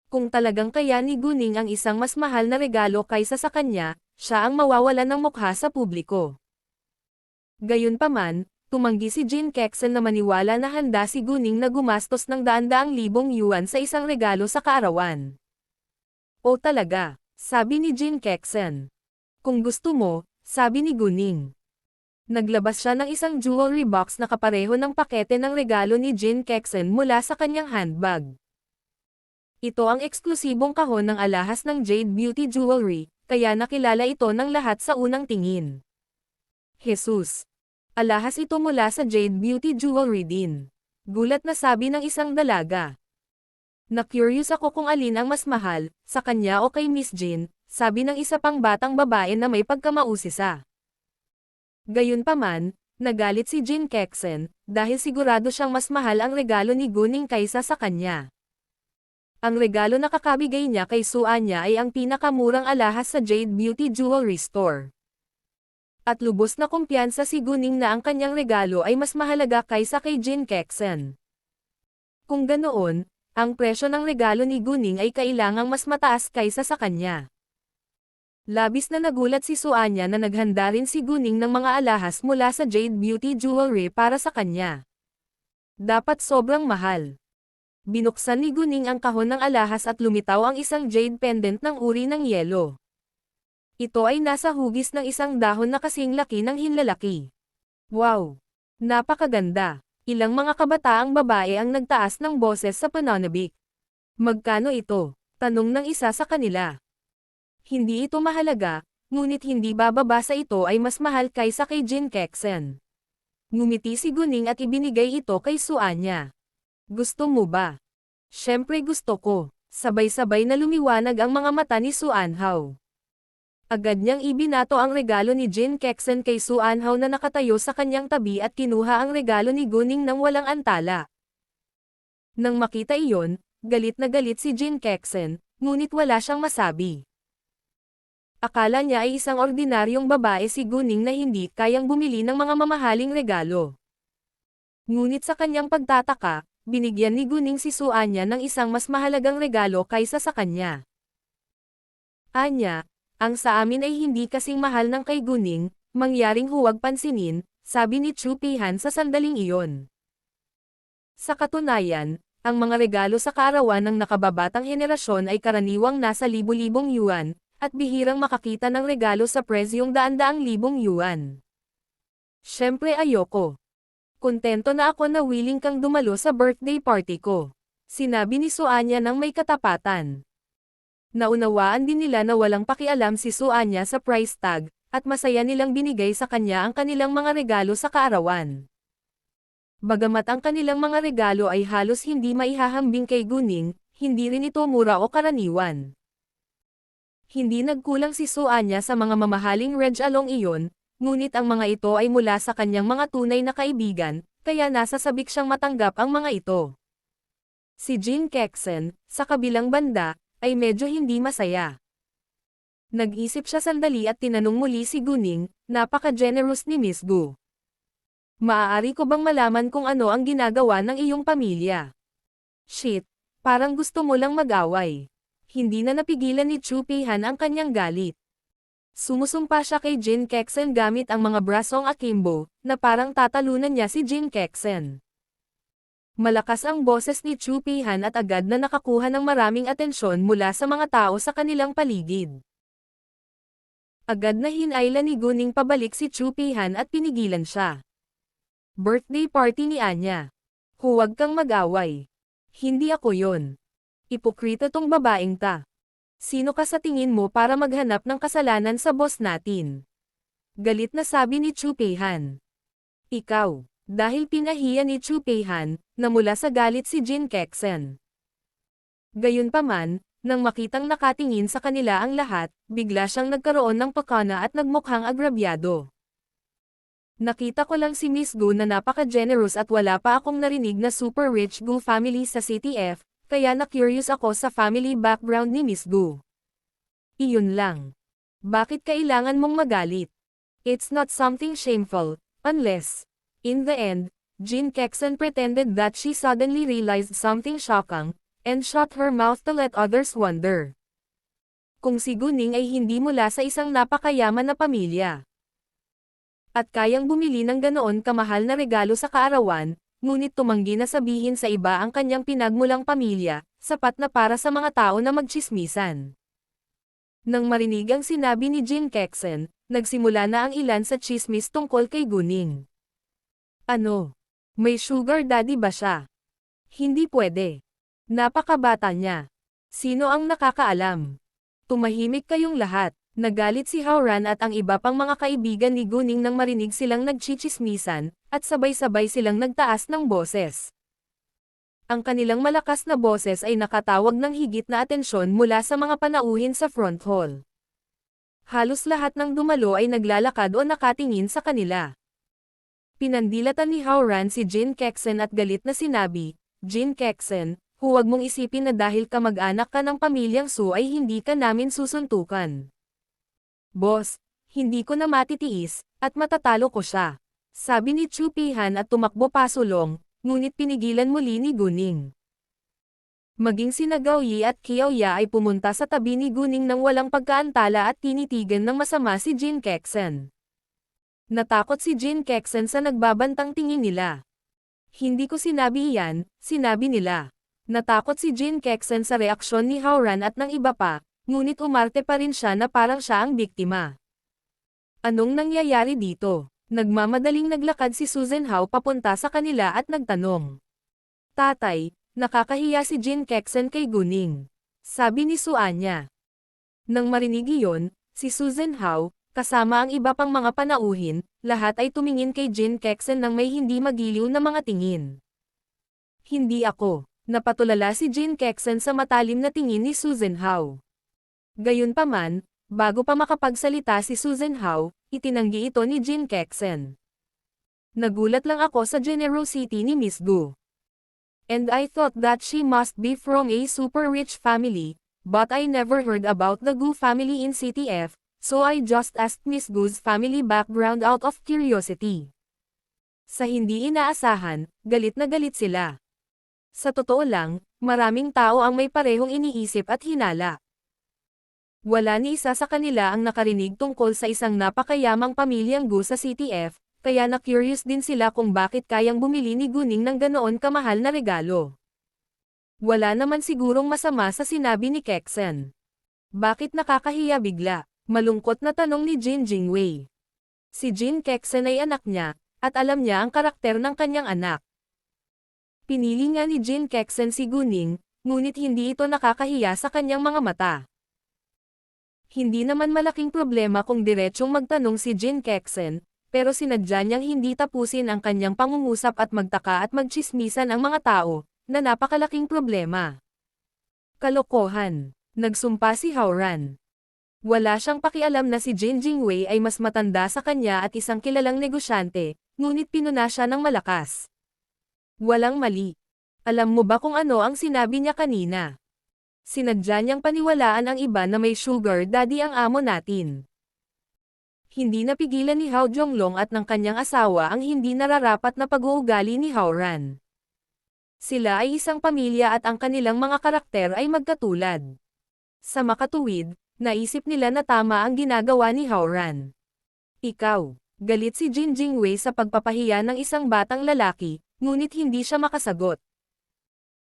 Kung talagang kaya ni Guning ang isang mas mahal na regalo kaysa sa kanya, siya ang mawawalan ng mukha sa publiko. Gayunpaman, tumanggi si Jin Kexen na maniwala na handa si Guning na gumastos ng daan-daang libong yuan sa isang regalo sa kaarawan. O talaga, sabi ni Jin Kexen. Kung gusto mo, sabi ni Guning. Naglabas siya ng isang jewelry box na kapareho ng pakete ng regalo ni Jin Kexen mula sa kanyang handbag. Ito ang eksklusibong kahon ng alahas ng Jade Beauty Jewelry, kaya nakilala ito ng lahat sa unang tingin. Jesus! Alahas ito mula sa Jade Beauty Jewelry din. Gulat na sabi ng isang dalaga. Na-curious ako kung alin ang mas mahal, sa kanya o kay Miss Jin, sabi ng isa pang batang babae na may pagkamausisa. Gayunpaman, nagalit si Jin Kexen, dahil sigurado siyang mas mahal ang regalo ni Guning kaysa sa kanya. Ang regalo na kakabigay niya kay Su Anya ay ang pinakamurang alahas sa Jade Beauty Jewelry Store. At lubos na kumpiyansa si Guning na ang kanyang regalo ay mas mahalaga kaysa kay Jin Kexen. Kung ganoon, ang presyo ng regalo ni Guning ay kailangang mas mataas kaysa sa kanya. Labis na nagulat si Su Anya na naghanda rin si Guning ng mga alahas mula sa Jade Beauty Jewelry para sa kanya. Dapat sobrang mahal. Binuksan ni Guning ang kahon ng alahas at lumitaw ang isang jade pendant ng uri ng yelo. Ito ay nasa hugis ng isang dahon na kasing laki ng hinlalaki. Wow! Napakaganda! Ilang mga kabataang babae ang nagtaas ng boses sa pananabik. Magkano ito? Tanong ng isa sa kanila. Hindi ito mahalaga, ngunit hindi bababa sa ito ay mas mahal kaysa kay Jin Kexen. Ngumiti si Guning at ibinigay ito kay Su Anya. Gusto mo ba? Siyempre gusto ko. Sabay-sabay na lumiwanag ang mga mata ni Su Anhao. Agad niyang ibinato ang regalo ni Jin Kexen kay Su Anhao na nakatayo sa kanyang tabi at kinuha ang regalo ni Guning nang walang antala. Nang makita iyon, galit na galit si Jin Kexen, ngunit wala siyang masabi. Akala niya ay isang ordinaryong babae si Guning na hindi kayang bumili ng mga mamahaling regalo. Ngunit sa kanyang pagtataka, binigyan ni Guning si Su Anya ng isang mas mahalagang regalo kaysa sa kanya. Anya, ang sa amin ay hindi kasing mahal ng kay Guning, mangyaring huwag pansinin, sabi ni Chu Peihan sa sandaling iyon. Sa katunayan, ang mga regalo sa kaarawan ng nakababatang henerasyon ay karaniwang nasa libu-libong yuan, at bihirang makakita ng regalo sa presyong daan-daang libong yuan. Siyempre ayoko. Kontento na ako na willing kang dumalo sa birthday party ko. Sinabi ni Su Anya nang may katapatan. Naunawaan din nila na walang pakialam si Su Anya sa price tag, at masaya nilang binigay sa kanya ang kanilang mga regalo sa kaarawan. Bagamat ang kanilang mga regalo ay halos hindi maihahambing kay Guning, hindi rin ito mura o karaniwan. Hindi nagkulang si Su Anya sa mga mamahaling regalong iyon, ngunit ang mga ito ay mula sa kanyang mga tunay na kaibigan, kaya nasasabik siyang matanggap ang mga ito. Si Jin Kexen, sa kabilang banda, ay medyo hindi masaya. Nag-isip siya sandali at tinanong muli si Guning, napaka-generous ni Miss Gu. Maaari ko bang malaman kung ano ang ginagawa ng iyong pamilya? Shit, parang gusto mo lang mag-away. Hindi na napigilan ni Chu Peihan ang kanyang galit. Sumusumpa siya kay Jin Kexen gamit ang mga brasong akimbo, na parang tatalunan niya si Jin Kexen. Malakas ang boses ni Chu Peihan at agad na nakakuha ng maraming atensyon mula sa mga tao sa kanilang paligid. Agad na hinailan ni Guning pabalik si Chu Peihan at pinigilan siya. Birthday party ni Anya. Huwag kang mag-away. Hindi ako yon. Ipokrito tong babaeng ta. Sino ka sa tingin mo para maghanap ng kasalanan sa boss natin? Galit na sabi ni Chu Peihan. Ikaw. Dahil pinahiya ni Chu Peihan, na mula sa galit si Jin Kexen. Gayunpaman, nang makitang nakatingin sa kanila ang lahat, bigla siyang nagkaroon ng pakana at nagmukhang agrabyado. Nakita ko lang si Miss Gu na napaka-generous at wala pa akong narinig na super rich Gu family sa CTF, kaya na-curious ako sa family background ni Miss Gu. Iyon lang. Bakit kailangan mong magalit? It's not something shameful, unless, in the end, Jin Kexen pretended that she suddenly realized something shocking, and shut her mouth to let others wonder. Kung si Guning ay hindi mula sa isang napakayaman na pamilya, at kayang bumili ng ganoon kamahal na regalo sa kaarawan, ngunit tumanggi na sabihin sa iba ang kanyang pinagmulang pamilya, sapat na para sa mga tao na magtsismisan. Nang marinig ang sinabi ni Jin Kexen, nagsimula na ang ilan sa chismis tungkol kay Guning. Ano? May sugar daddy ba siya? Hindi pwede. Napakabata niya. Sino ang nakakaalam? Tumahimik kayong lahat. Nagalit si Howran at ang iba pang mga kaibigan ni Guning nang marinig silang nagchichismisan, at sabay-sabay silang nagtaas ng boses. Ang kanilang malakas na boses ay nakatawag ng higit na atensyon mula sa mga panauhin sa front hall. Halos lahat ng dumalo ay naglalakad o nakatingin sa kanila. Pinandilatan ni Howran si Jin Kexen at galit na sinabi, "Jin Kexen, huwag mong isipin na dahil kamag-anak ka ng pamilyang Su ay hindi ka namin susuntukan. Boss, hindi ko na matitiis, at matatalo ko siya," sabi ni Chu Pihan at tumakbo pasulong, ngunit pinigilan muli ni Guning. Maging sina Gao Yi at Qiao Ya ay pumunta sa tabi ni Guning nang walang pagkaantala at tinitigan ng masama si Jin Kexen. Natakot si Jin Kexen sa nagbabantang tingin nila. "Hindi ko sinabi iyan," sinabi nila. Natakot si Jin Kexen sa reaksyon ni Howran at ng iba pa, ngunit umarte pa rin siya na parang siya ang biktima. "Anong nangyayari dito?" Nagmamadaling naglakad si Susan Hao papunta sa kanila at nagtanong. "Tatay, nakakahiya si Jin Kexen kay Guning," sabi ni Su Anya. Nang marinig iyon, si Susan Hao, kasama ang iba pang mga panauhin, lahat ay tumingin kay Jin Kexen nang may hindi magiliw na mga tingin. "Hindi ako," napatulala si Jin Kexen sa matalim na tingin ni Susan Hao. Gayunpaman, bago pa makapagsalita si Susan Hao, itinanggi ito ni Jin Kexen. "Nagulat lang ako sa generosity ni Miss Gu. And I thought that she must be from a super rich family, but I never heard about the Gu family in CTF, so I just asked Miss Gu's family background out of curiosity." Sa hindi inaasahan, galit na galit sila. Sa totoo lang, maraming tao ang may parehong iniisip at hinala. Wala ni isa sa kanila ang nakarinig tungkol sa isang napakayamang pamilyang Gu sa CTF, kaya na-curious din sila kung bakit kayang bumili ni Guning ng ganoon kamahal na regalo. Wala naman sigurong masama sa sinabi ni Kexen. "Bakit nakakahiya bigla?" malungkot na tanong ni Jin Jingwei. Si Jin Kexen ay anak niya, at alam niya ang karakter ng kanyang anak. Pinili nga ni Jin Kexen si Guning, ngunit hindi ito nakakahiya sa kanyang mga mata. Hindi naman malaking problema kung diretsong magtanong si Jin Kexen, pero sinadya niyang hindi tapusin ang kanyang pangungusap at magtaka at magtsismisan ang mga tao, na napakalaking problema. Kalokohan. Nagsumpa si Howran. Wala siyang pakialam na si Jin Jingwei ay mas matanda sa kanya at isang kilalang negosyante, ngunit pinuna siya ng malakas. Walang mali. Alam mo ba kung ano ang sinabi niya kanina? Sinadya niyang paniwalaan ang iba na may sugar daddy ang amo natin. Hindi napigilan ni Hao Jonglong at ng kanyang asawa ang hindi nararapat na pag-uugali ni Howran. Sila ay isang pamilya at ang kanilang mga karakter ay magkatulad. Sa makatuwid, naisip nila na tama ang ginagawa ni Howran. "Ikaw." Galit si Jin Jingwei sa pagpapahiya ng isang batang lalaki, ngunit hindi siya makasagot.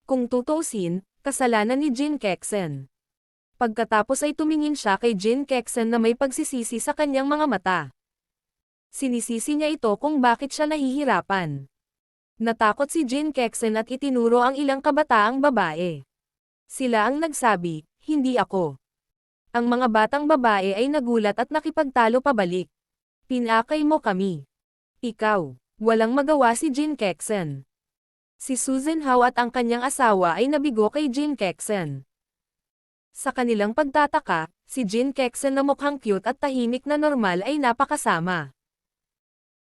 Kung tutuusin, kasalanan ni Jin Kexen. Pagkatapos ay tumingin siya kay Jin Kexen na may pagsisisi sa kanyang mga mata. Sinisisi niya ito kung bakit siya nahihirapan. Natakot si Jin Kexen at itinuro ang ilang kabataang babae. Sila ang nagsabi, "Hindi ako." Ang mga batang babae ay nagulat at nakipagtalo pabalik. "Pinakay mo kami." "Ikaw." Walang magawa si Jin Kexen. Si Susan Hao at ang kanyang asawa ay nabigo kay Jin Kexen. Sa kanilang pagtataka, si Jin Kexen na mukhang cute at tahimik na normal ay napakasama.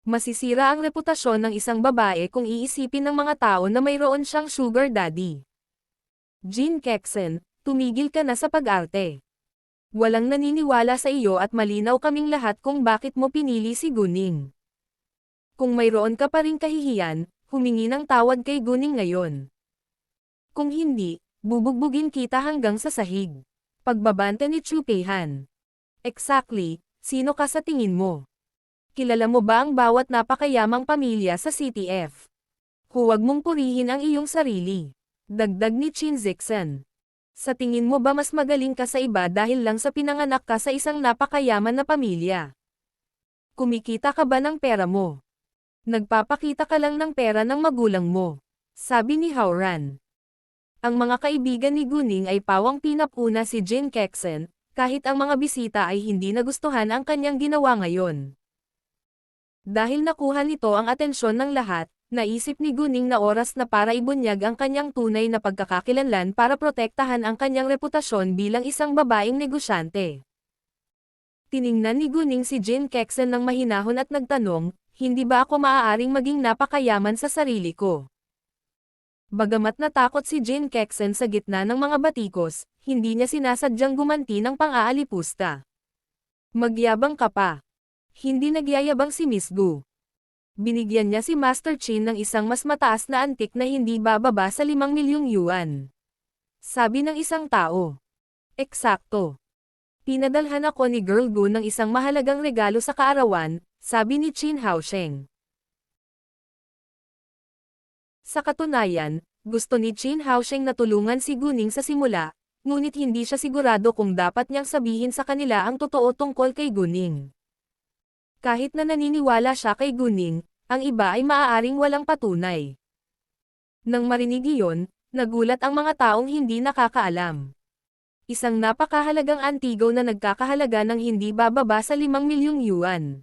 Masisira ang reputasyon ng isang babae kung iisipin ng mga tao na mayroon siyang sugar daddy. "Jin Kexen, tumigil ka na sa pag-arte. Walang naniniwala sa iyo at malinaw kaming lahat kung bakit mo pinili si Guning. Kung mayroon ka pa ring kahihiyan, humingi ng tawad kay Guning ngayon. Kung hindi, bubugbugin kita hanggang sa sahig." Pagbabanta ni Chu Peihan. "Exactly, sino ka sa tingin mo? Kilala mo ba ang bawat napakayamang pamilya sa CTF? Huwag mong purihin ang iyong sarili." Dagdag ni Chin Zixen. "Sa tingin mo ba mas magaling ka sa iba dahil lang sa pinanganak ka sa isang napakayaman na pamilya? Kumikita ka ba ng pera mo? Nagpapakita ka lang ng pera ng magulang mo," sabi ni Howran. Ang mga kaibigan ni Guning ay pawang pinapuna si Jin Kexen, kahit ang mga bisita ay hindi nagustuhan ang kanyang ginawa ngayon. Dahil nakuha nito ang atensyon ng lahat, Naisip ni Guning na oras na para ibunyag ang kanyang tunay na pagkakakilanlan para protektahan ang kanyang reputasyon bilang isang babaeng negosyante. Tiningnan ni Guning si Jin Kexen ng mahinahon at nagtanong, hindi ba ako maaaring maging napakayaman sa sarili ko? Bagamat natakot si Jin Kexen sa gitna ng mga batikos, hindi niya sinasadyang gumanti ng pang-aalipusta. Magyabang ka pa. Hindi nagyayabang si Miss Gu. Binigyan niya si Master Chin ng isang mas mataas na antik na hindi bababa sa 5 milyong yuan. Sabi ng isang tao. Eksakto. Pinadalhan ako ni Girl Gu ng isang mahalagang regalo sa kaarawan, sabi ni Qin Haosheng. Sa katunayan, gusto ni Qin Haosheng na tulungan si Guning sa simula, ngunit hindi siya sigurado kung dapat niyang sabihin sa kanila ang totoo tungkol kay Guning. Kahit na naniniwala siya kay Guning, ang iba ay maaaring walang patunay. Nang marinig iyon, nagulat ang mga taong hindi nakakaalam. Isang napakahalagang antigo na nagkakahalaga ng hindi bababa sa 5 milyong yuan.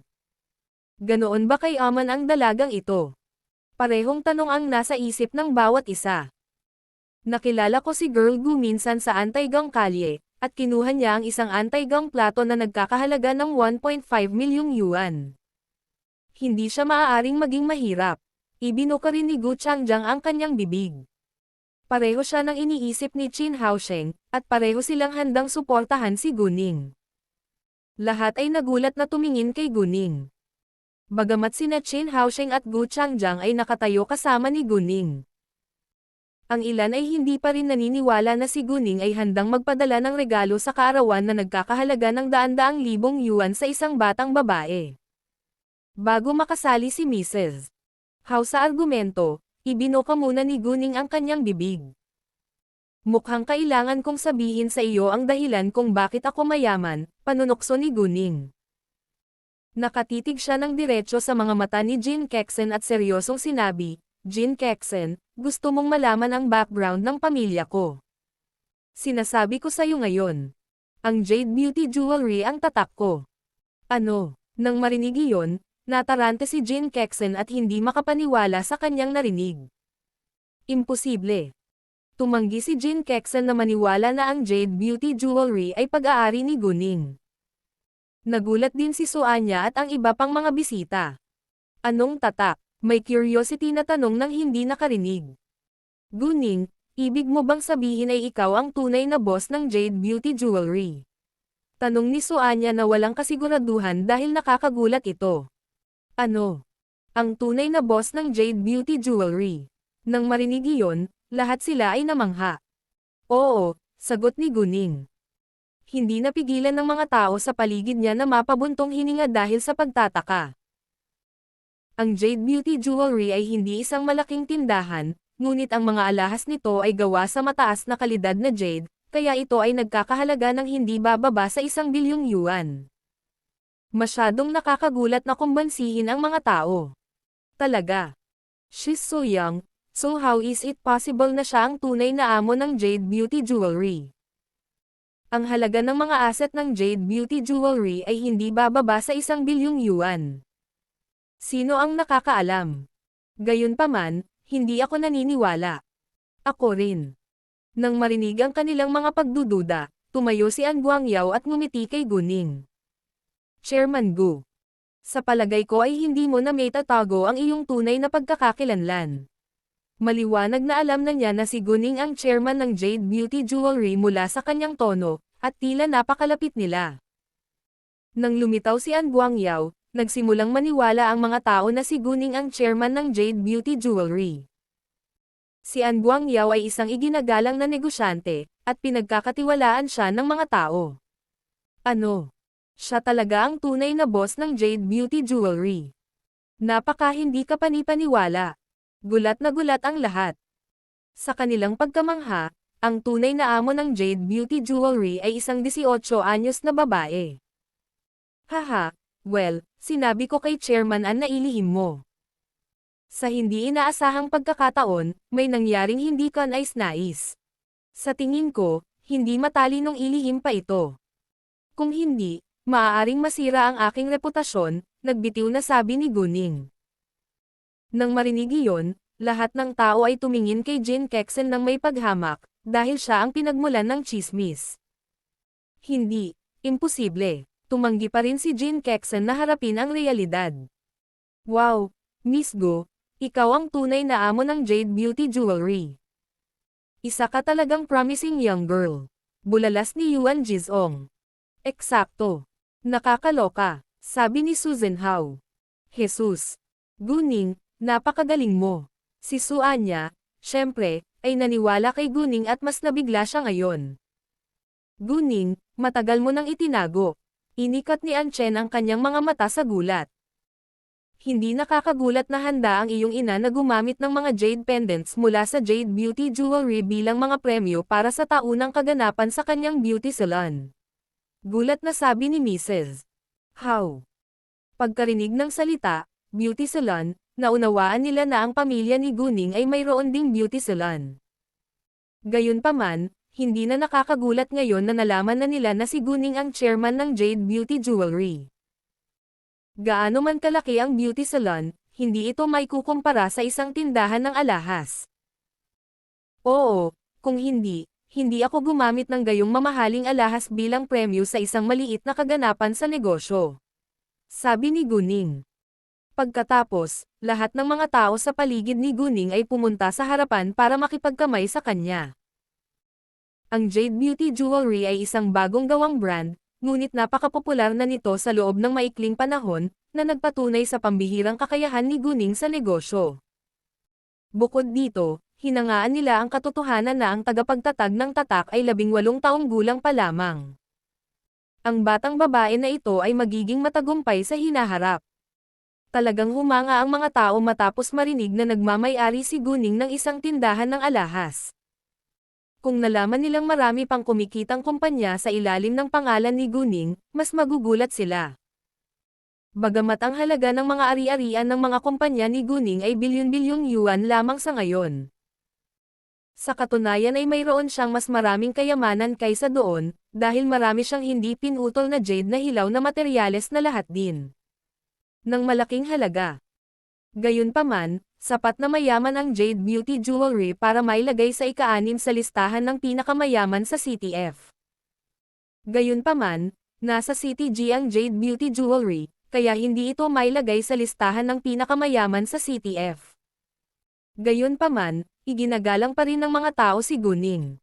Ganoon ba kay Aman ang dalagang ito? Parehong tanong ang nasa isip ng bawat isa. Nakilala ko si Girl Gu minsan sa Antaigong Kalye, at kinuha niya ang isang Antaigong plato na nagkakahalaga ng 1.5 milyong yuan. Hindi siya maaaring maging mahirap. Ibinuka rin ni Gu Changjiang ang kanyang bibig. Pareho siya ng iniisip ni Qin Haosheng, at pareho silang handang suportahan si Guning. Lahat ay nagulat na tumingin kay Guning. Bagamat sina Qin Haosheng at Gu Changjiang ay nakatayo kasama ni Guning. Ang ilan ay hindi pa rin naniniwala na si Guning ay handang magpadala ng regalo sa kaarawan na nagkakahalaga ng daan-daang libong yuan sa isang batang babae. Bago makasali si Mrs. Hao sa argumento, ibinuka muna ni Guning ang kanyang bibig. Mukhang kailangan kong sabihin sa iyo ang dahilan kung bakit ako mayaman, panunokso ni Guning. Nakatitig siya ng diretso sa mga mata ni Jin Kexen at seryosong sinabi, Jin Kexen, gusto mong malaman ang background ng pamilya ko. Sinasabi ko sa'yo ngayon. Ang Jade Beauty Jewelry ang tatak ko. Ano? Nang marinig iyon, natarante si Jin Kexen at hindi makapaniwala sa kanyang narinig. Imposible. Tumanggi si Jin Kexen na maniwala na ang Jade Beauty Jewelry ay pag-aari ni Guning. Nagulat din si Suanya at ang iba pang mga bisita. Anong tatak? May curiosity na tanong ng hindi nakarinig. Guning, ibig mo bang sabihin ay ikaw ang tunay na boss ng Jade Beauty Jewelry? Tanong ni Suanya na walang kasiguraduhan dahil nakakagulat ito. Ano? Ang tunay na boss ng Jade Beauty Jewelry. Nang marinig iyon, lahat sila ay namangha. Oo, sagot ni Guning. Hindi napigilan ng mga tao sa paligid niya na mapabuntong hininga dahil sa pagtataka. Ang Jade Beauty Jewelry ay hindi isang malaking tindahan, ngunit ang mga alahas nito ay gawa sa mataas na kalidad na jade, kaya ito ay nagkakahalaga ng hindi bababa sa 1 bilyong yuan. Masyadong nakakagulat na kumbansihin ang mga tao. Talaga. She's so young, so how is it possible na siya ang tunay na amo ng Jade Beauty Jewelry? Ang halaga ng mga asset ng Jade Beauty Jewelry ay hindi bababa sa 1 bilyong yuan. Sino ang nakakaalam? Gayunpaman, hindi ako naniniwala. Ako rin. Nang marinig ang kanilang mga pagdududa, tumayo si An Guangyao at ngumiti kay Guning. Chairman Gu. Sa palagay ko ay hindi mo na may tatago ang iyong tunay na pagkakakilanlan. Maliwanag na alam na niya na si Guning ang chairman ng Jade Beauty Jewelry mula sa kanyang tono, at tila napakalapit nila. Nang lumitaw si An Guangyao, nagsimulang maniwala ang mga tao na si Guning ang chairman ng Jade Beauty Jewelry. Si An Guangyao ay isang iginagalang na negosyante, at pinagkakatiwalaan siya ng mga tao. Ano? Siya talaga ang tunay na boss ng Jade Beauty Jewelry. Napaka hindi ka panipaniwala. Gulat na gulat ang lahat. Sa kanilang pagkamangha, ang tunay na amo ng Jade Beauty Jewelry ay isang 18 anyos na babae. Haha, well, sinabi ko kay Chairman An na ilihim mo. Sa hindi inaasahang pagkakataon, may nangyaring hindi ka nais-nais. Sa tingin ko, hindi matalinong ilihim pa ito. Kung hindi, maaaring masira ang aking reputasyon, nagbitiw na sabi ni Guning. Nang marinig iyon, lahat ng tao ay tumingin kay Jin Kexen ng may paghamak, dahil siya ang pinagmulan ng tsismis. Hindi, imposible. Tumanggi pa rin si Jin Kexen na harapin ang realidad. Wow, Miss Go, ikaw ang tunay na amo ng Jade Beauty Jewelry. Isa ka talagang promising young girl. Bulalas ni Yuan Jizong. Eksakto. Nakakaloka, sabi ni Susan Hao. Jesus. Guning, napakagaling mo. Si Suanya, syempre, ay naniwala kay Guning at mas nabigla siya ngayon. Guning, matagal mo nang itinago. Inikat ni Anchen ang kanyang mga mata sa gulat. Hindi nakakagulat na handa ang iyong ina na gumamit ng mga jade pendants mula sa Jade Beauty Jewelry bilang mga premyo para sa taunang kaganapan sa kanyang beauty salon. Gulat na sabi ni Mrs. How? Pagkarinig ng salita, beauty salon, naunawaan nila na ang pamilya ni Guning ay mayroon ding beauty salon. Gayunpaman, hindi na nakakagulat ngayon na nalaman na nila na si Guning ang chairman ng Jade Beauty Jewelry. Gaano man kalaki ang beauty salon, hindi ito may kukumpara sa isang tindahan ng alahas. Oo, kung hindi ako gumamit ng gayong mamahaling alahas bilang premyo sa isang maliit na kaganapan sa negosyo. Sabi ni Guning. Pagkatapos, lahat ng mga tao sa paligid ni Guning ay pumunta sa harapan para makipagkamay sa kanya. Ang Jade Beauty Jewelry ay isang bagong gawang brand, ngunit napakapopular na nito sa loob ng maikling panahon, na nagpatunay sa pambihirang kakayahan ni Guning sa negosyo. Bukod dito, hinangaan nila ang katotohanan na ang tagapagtatag ng tatak ay 18 taong gulang pa lamang. Ang batang babae na ito ay magiging matagumpay sa hinaharap. Talagang humanga ang mga tao matapos marinig na nagmamay-ari si Guning ng isang tindahan ng alahas. Kung nalaman nilang marami pang kumikitang kumpanya sa ilalim ng pangalan ni Guning, mas magugulat sila. Bagamat ang halaga ng mga ari-arian ng mga kumpanya ni Guning ay bilyon-bilyong yuan lamang sa ngayon. Sa katunayan ay mayroon siyang mas maraming kayamanan kaysa doon, dahil marami siyang hindi pinutol na jade na hilaw na materyales na lahat din ng malaking halaga. Gayunpaman, sapat na mayaman ang Jade Beauty Jewelry para mailagay sa ika-6 sa listahan ng pinakamayaman sa CTF. Gayunpaman, nasa CTG ang Jade Beauty Jewelry, kaya hindi ito mailagay sa listahan ng pinakamayaman sa CTF. Gayunpaman, iginagalang pa rin ng mga tao si Guning.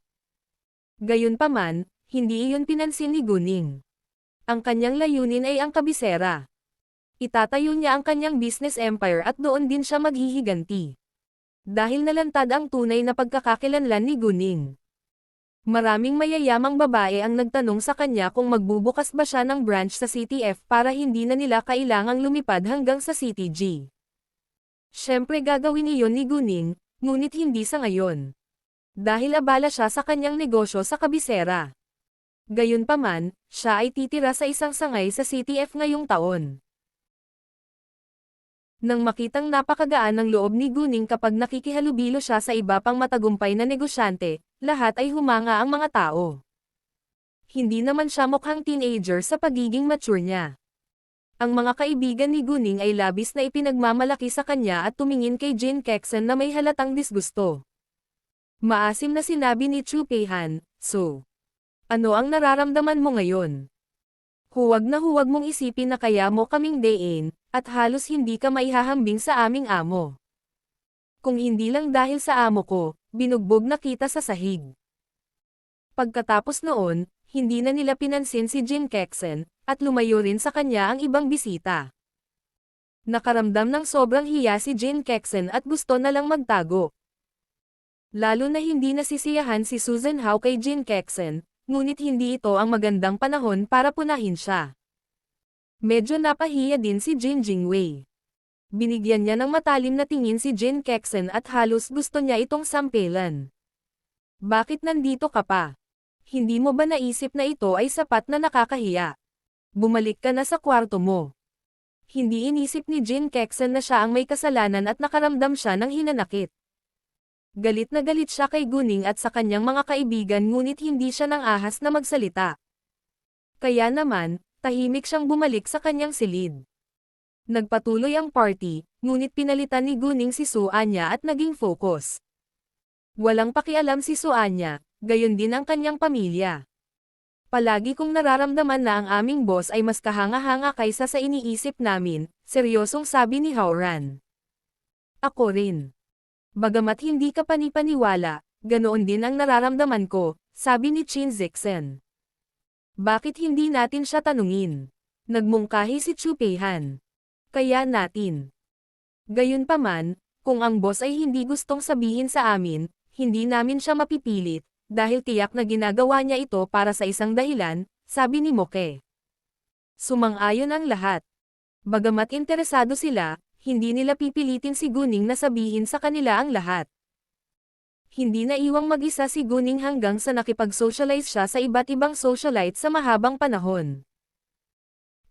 Gayunpaman, hindi iyon pinansin ni Guning. Ang kanyang layunin ay ang kabisera. Itatayo niya ang kanyang business empire at doon din siya maghihiganti. Dahil nalantad ang tunay na pagkakakilanlan ni Guning. Maraming mayayamang babae ang nagtanong sa kanya kung magbubukas ba siya ng branch sa CTF para hindi na nila kailangang lumipad hanggang sa CTG. Siyempre gagawin iyon ni Guning, ngunit hindi sa ngayon. Dahil abala siya sa kanyang negosyo sa kabisera. Gayunpaman, siya ay titira sa isang sangay sa CTF ngayong taon. Nang makitang napakagaan ng loob ni Guning kapag nakikihalubilo siya sa iba pang matagumpay na negosyante, lahat ay humanga ang mga tao. Hindi naman siya mukhang teenager sa pagiging mature niya. Ang mga kaibigan ni Guning ay labis na ipinagmamalaki sa kanya at tumingin kay Jin Kexen na may halatang disgusto. Maasim na sinabi ni Chu Peihan, "So, ano ang nararamdaman mo ngayon? Huwag na huwag mong isipin na kaya mo kaming dayin, at halos hindi ka maihahambing sa aming amo. Kung hindi lang dahil sa amo ko, binugbog na kita sa sahig." Pagkatapos noon, hindi na nila pinansin si Jin Kexen, at lumayo rin sa kanya ang ibang bisita. Nakaramdam ng sobrang hiya si Jin Kexen at gusto na lang magtago. Lalo na hindi nasisiyahan si Susan Hao kay Jin Kexen, ngunit hindi ito ang magandang panahon para punahin siya. Medyo napahiya din si Jin Jingwei. Binigyan niya ng matalim na tingin si Jin Kexen at halos gusto niya itong sampelan. "Bakit nandito ka pa? Hindi mo ba naisip na ito ay sapat na nakakahiya? Bumalik ka na sa kwarto mo." Hindi inisip ni Jin Kexen na siya ang may kasalanan at nakaramdam siya ng hinanakit. Galit na galit siya kay Guning at sa kanyang mga kaibigan ngunit hindi siya nang ahas na magsalita. Kaya naman, tahimik siyang bumalik sa kanyang silid. Nagpatuloy ang party, ngunit pinalitan ni Guning si Su Anya at naging focus. Walang pakialam si Su Anya, gayon din ang kanyang pamilya. Palagi kong nararamdaman na ang aming boss ay mas kahanga-hanga kaysa sa iniisip namin, seryosong sabi ni Howran. Ako rin. Bagamat hindi ka panipaniwala, ganoon din ang nararamdaman ko, sabi ni Chin Zixen. Bakit hindi natin siya tanungin? Nagmungkahi si Chu Peihan. Kaya natin. Gayunpaman, kung ang boss ay hindi gustong sabihin sa amin, hindi namin siya mapipilit, dahil tiyak na ginagawa niya ito para sa isang dahilan, sabi ni Moke. Sumang-ayon ang lahat. Bagamat interesado sila, hindi nila pipilitin si Guning na sabihin sa kanila ang lahat. Hindi na iwang mag-isa si Guning hanggang sa nakipag-socialize siya sa iba't ibang socialite sa mahabang panahon.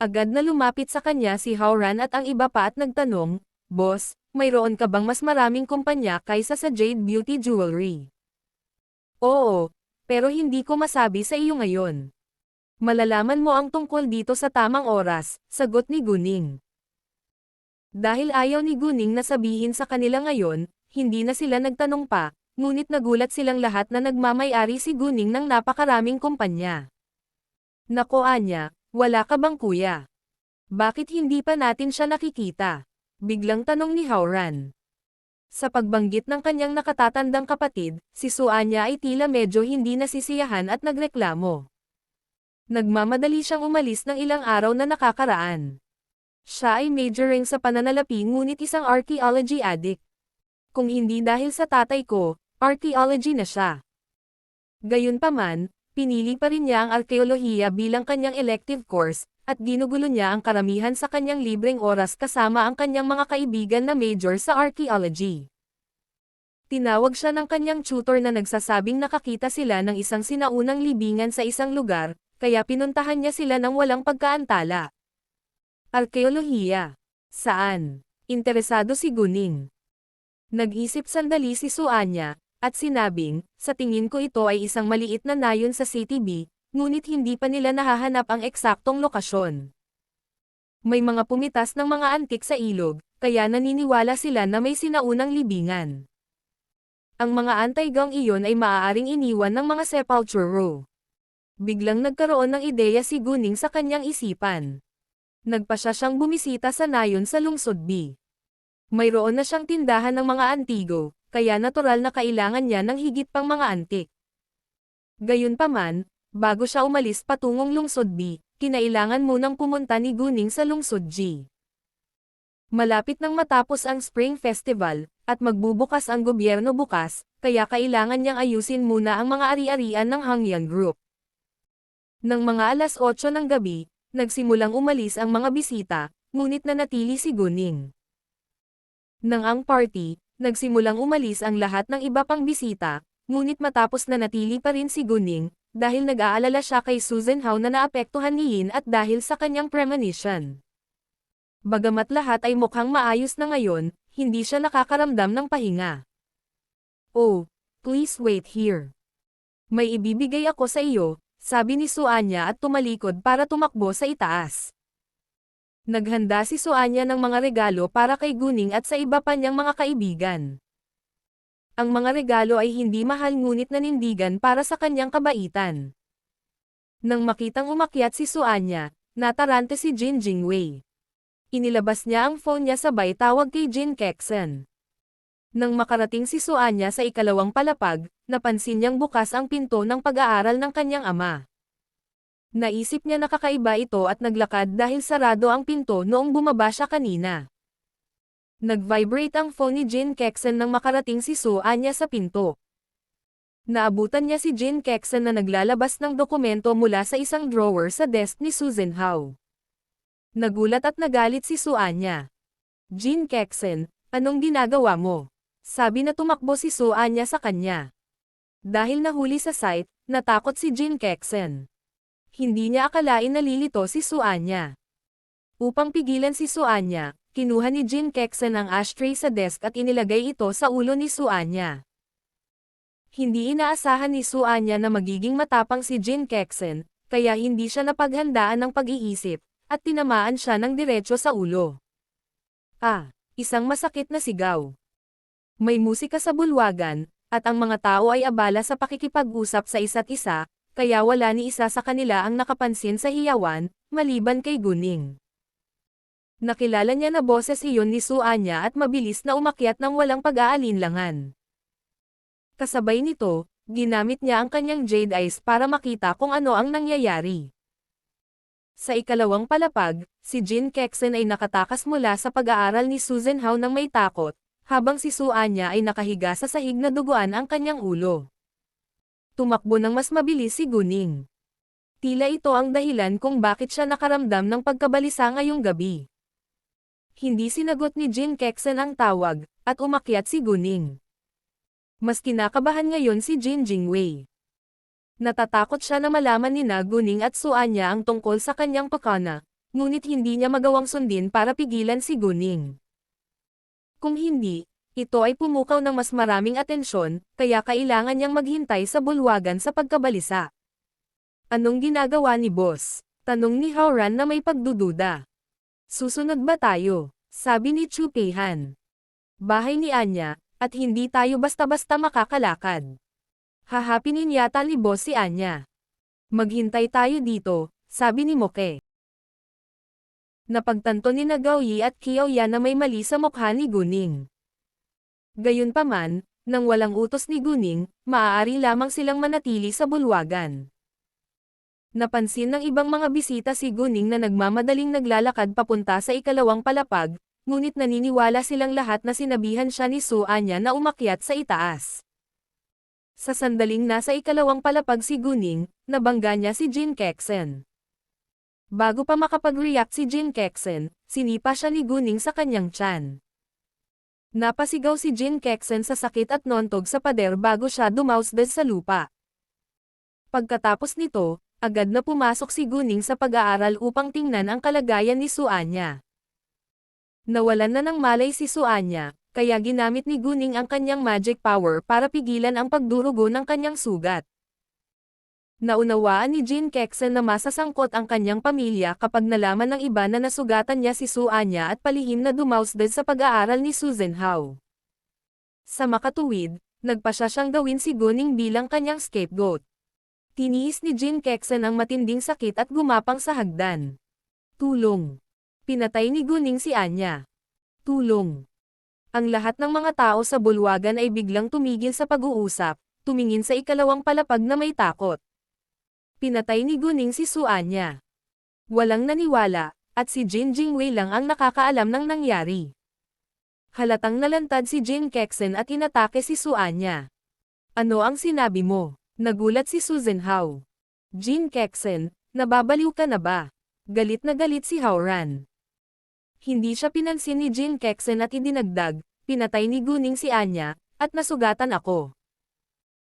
Agad na lumapit sa kanya si Howran at ang iba pa at nagtanong, Boss, mayroon ka bang mas maraming kumpanya kaysa sa Jade Beauty Jewelry? Oo, pero hindi ko masabi sa iyo ngayon. Malalaman mo ang tungkol dito sa tamang oras, sagot ni Guning. Dahil ayaw ni Guning na sabihin sa kanila ngayon, hindi na sila nagtanong pa, ngunit nagulat silang lahat na nagmamay-ari si Guning ng napakaraming kumpanya. Nako Anya, wala ka bang kuya? Bakit hindi pa natin siya nakikita? Biglang tanong ni Howran. Sa pagbanggit ng kanyang nakatatandang kapatid, si Su Anya ay tila medyo hindi nasisiyahan at nagreklamo. Nagmamadali siyang umalis ng ilang araw na nakakaraan. Siya ay majoring sa pananalapi ngunit isang archaeology addict. Kung hindi dahil sa tatay ko, archaeology na siya. Gayunpaman, pinili pa rin niya ang arkeolohiya bilang kanyang elective course, at ginugulo niya ang karamihan sa kanyang libreng oras kasama ang kanyang mga kaibigan na major sa archaeology. Tinawag siya ng kanyang tutor na nagsasabing nakakita sila ng isang sinaunang libingan sa isang lugar, kaya pinuntahan niya sila ng walang pagkaantala. Arkeolohiya. Saan? Interesado si Guning. Nag-isip sandali si Su Anya, at sinabing, sa tingin ko ito ay isang maliit na nayon sa CTB, ngunit hindi pa nila nahahanap ang eksaktong lokasyon. May mga pumitas ng mga antik sa ilog, kaya naniniwala sila na may sinaunang libingan. Ang mga anti-gang iyon ay maaaring iniwan ng mga sepulture row. Biglang nagkaroon ng ideya si Guning sa kanyang isipan. Nagpasya siyang bumisita sa nayon sa lungsod B. Mayroon na siyang tindahan ng mga antigo, kaya natural na kailangan niya ng higit pang mga antik. Gayunpaman, bago siya umalis patungong lungsod B, kinailangan munang pumunta ni Guning sa lungsod G. Malapit nang matapos ang Spring Festival, at magbubukas ang gobyerno bukas, kaya kailangan niyang ayusin muna ang mga ari-arian ng Hangyan Group. Nang mga alas 8 ng gabi, nagsimulang umalis ang mga bisita, ngunit nanatili si Guning. Nang ang party, nagsimulang umalis ang lahat ng iba pang bisita, ngunit matapos nanatili pa rin si Guning, dahil nag-aalala siya kay Susan Hao na naapektuhan ni Yin at dahil sa kanyang premonition. Bagamat lahat ay mukhang maayos na ngayon, hindi siya nakakaramdam ng pahinga. Oh, please wait here. May ibibigay ako sa iyo, sabi ni Su Anya at tumalikod para tumakbo sa itaas. Naghanda si Su Anya ng mga regalo para kay Guning at sa iba pa niyang mga kaibigan. Ang mga regalo ay hindi mahal ngunit nanindigan para sa kanyang kabaitan. Nang makitang umakyat si Su Anya, natarante si Jin Jingwei. Inilabas niya ang phone niya sabay tawag kay Jin Kexen. Nang makarating si Su Anya sa ikalawang palapag, napansin niyang bukas ang pinto ng pag-aaral ng kanyang ama. Naisip niya na kakaiba ito at naglakad dahil sarado ang pinto noong bumaba siya kanina. Nag-vibrate ang phone ni Jin Kexen nang makarating si Su Anya sa pinto. Naabutan niya si Jin Kexen na naglalabas ng dokumento mula sa isang drawer sa desk ni Susan Hao. Nagulat at nagalit si Su Anya. Jin Kexen, anong ginagawa mo? Sabi na tumakbo si Su Anya sa kanya. Dahil nahuli sa site, natakot si Jin Kexen. Hindi niya akalain na lilito si Su Anya. Upang pigilan si Su Anya, kinuha ni Jin Kexen ang ashtray sa desk at inilagay ito sa ulo ni Su Anya. Hindi inaasahan ni Su Anya na magiging matapang si Jin Kexen, kaya hindi siya napaghandaan ng pag-iisip, at tinamaan siya ng diretso sa ulo. Isang masakit na sigaw. May musika sa bulwagan, at ang mga tao ay abala sa pakikipag-usap sa isa't isa, kaya wala ni isa sa kanila ang nakapansin sa hiyawan, maliban kay Guning. Nakilala niya na boses iyon ni Su Anya at mabilis na umakyat ng walang pag-aalinlangan. Kasabay nito, ginamit niya ang kanyang jade eyes para makita kung ano ang nangyayari. Sa ikalawang palapag, si Jin Kexen ay nakatakas mula sa pag-aaral ni Susan Hao nang may takot, habang si Su Anya ay nakahiga sa sahig na duguan ang kanyang ulo. Tumakbo ng mas mabilis si Guning. Tila ito ang dahilan kung bakit siya nakaramdam ng pagkabalisa ngayong gabi. Hindi sinagot ni Jin Kexen ang tawag, at umakyat si Guning. Mas kinakabahan ngayon si Jin Jingwei. Natatakot siya na malaman ni Guning at Su Anya ang tungkol sa kanyang pakana, ngunit hindi niya magawang sundin para pigilan si Guning. Kung hindi, ito ay pumukaw ng mas maraming atensyon, kaya kailangan niyang maghintay sa bulwagan sa pagkabalisa. Anong ginagawa ni boss? Tanong ni Howran na may pagdududa. Susunod ba tayo? Sabi ni Chu Peihan. Bahay ni Anya, at hindi tayo basta-basta makakalakad. Hahapinin yata ni boss si Anya. Maghintay tayo dito, sabi ni Moke. Napagtanto ni Gao Yi at Qiao Ya na may mali sa mukha ni Guning. Gayunpaman, nang walang utos ni Guning, maaari lamang silang manatili sa bulwagan. Napansin ng ibang mga bisita si Guning na nagmamadaling naglalakad papunta sa ikalawang palapag, ngunit naniniwala silang lahat na sinabihan siya ni Su Anya na umakyat sa itaas. Sa sandaling nasa ikalawang palapag si Guning, nabangga niya si Jin Kexen. Bago pa makapag-react si Jin Kexen, sinipa siya ni Guning sa kanyang tiyan. Napasigaw si Jin Kexen sa sakit at nontog sa pader bago siya dumausdes sa lupa. Pagkatapos nito, agad na pumasok si Guning sa pag-aaral upang tingnan ang kalagayan ni Su Anya. Nawalan na ng malay si Su Anya, kaya ginamit ni Guning ang kanyang magic power para pigilan ang pagdurugo ng kanyang sugat. Naunawaan ni Jin Kexen na masasangkot ang kanyang pamilya kapag nalaman ng iba na nasugatan niya si Su Anya at palihim na dumausdad sa pag-aaral ni Susan Hao. Sa makatuwid, nagpasya siyang gawin si Guning bilang kanyang scapegoat. Tiniis ni Jin Kexen ang matinding sakit at gumapang sa hagdan. Tulong! Pinatay ni Guning si Anya. Tulong! Ang lahat ng mga tao sa bulwagan ay biglang tumigil sa pag-uusap, tumingin sa ikalawang palapag na may takot. Pinatay ni Guning si Su Anya. Walang naniwala, at si Jin Jingwei lang ang nakakaalam ng nangyari. Halatang nalantad si Jin Kexen at inatake si Su Anya. Ano ang sinabi mo? Nagulat si Susan Hao. Jin Kexen, nababaliw ka na ba? Galit na galit si Howran. Hindi siya pinansin ni Jin Kexen at idinagdag, pinatay ni Guning si Anya, at nasugatan ako.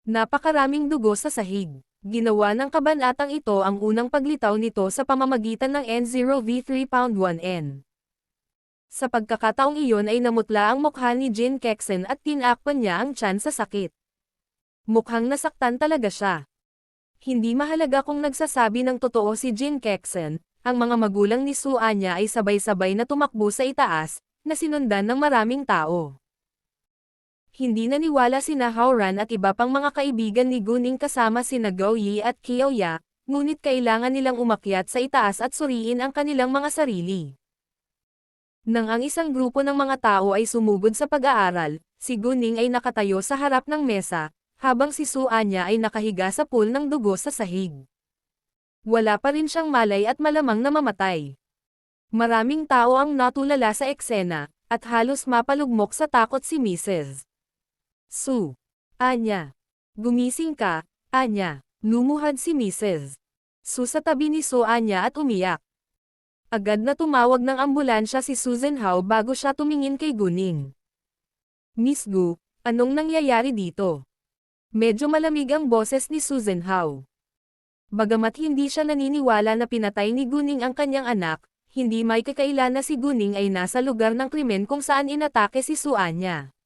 Napakaraming dugo sa sahig. Ginawa ng kabanatang ito ang unang paglitaw nito sa pamamagitan ng N0V3 Pound 1N. Sa pagkakataong iyon ay namutla ang mukha ni Jin Kexen at tinakpan niya ang tiyan sa sakit. Mukhang nasaktan talaga siya. Hindi mahalaga kung nagsasabi ng totoo si Jin Kexen, ang mga magulang ni Su Anya ay sabay-sabay na tumakbo sa itaas, na sinundan ng maraming tao. Hindi naniwala sina Howran at iba pang mga kaibigan ni Guning kasama sina Gao Yi at Qiao Ya, ngunit kailangan nilang umakyat sa itaas at suriin ang kanilang mga sarili. Nang ang isang grupo ng mga tao ay sumugod sa pag-aaral, si Guning ay nakatayo sa harap ng mesa, habang si Su Anya ay nakahiga sa pool ng dugo sa sahig. Wala pa rin siyang malay at malamang na mamatay. Maraming tao ang natulala sa eksena, at halos mapalugmok sa takot si Mrs. Su Anya. Gumising ka, Anya. Lumuhad si Mrs. Su sa tabi ni Su Anya at umiyak. Agad na tumawag ng ambulansya si Susan Hao bago siya tumingin kay Guning. Miss Gu, anong nangyayari dito? Medyo malamig ang boses ni Susan Hao. Bagamat hindi siya naniniwala na pinatay ni Guning ang kanyang anak, hindi may kakailan na si Guning ay nasa lugar ng krimen kung saan inatake si Su Anya.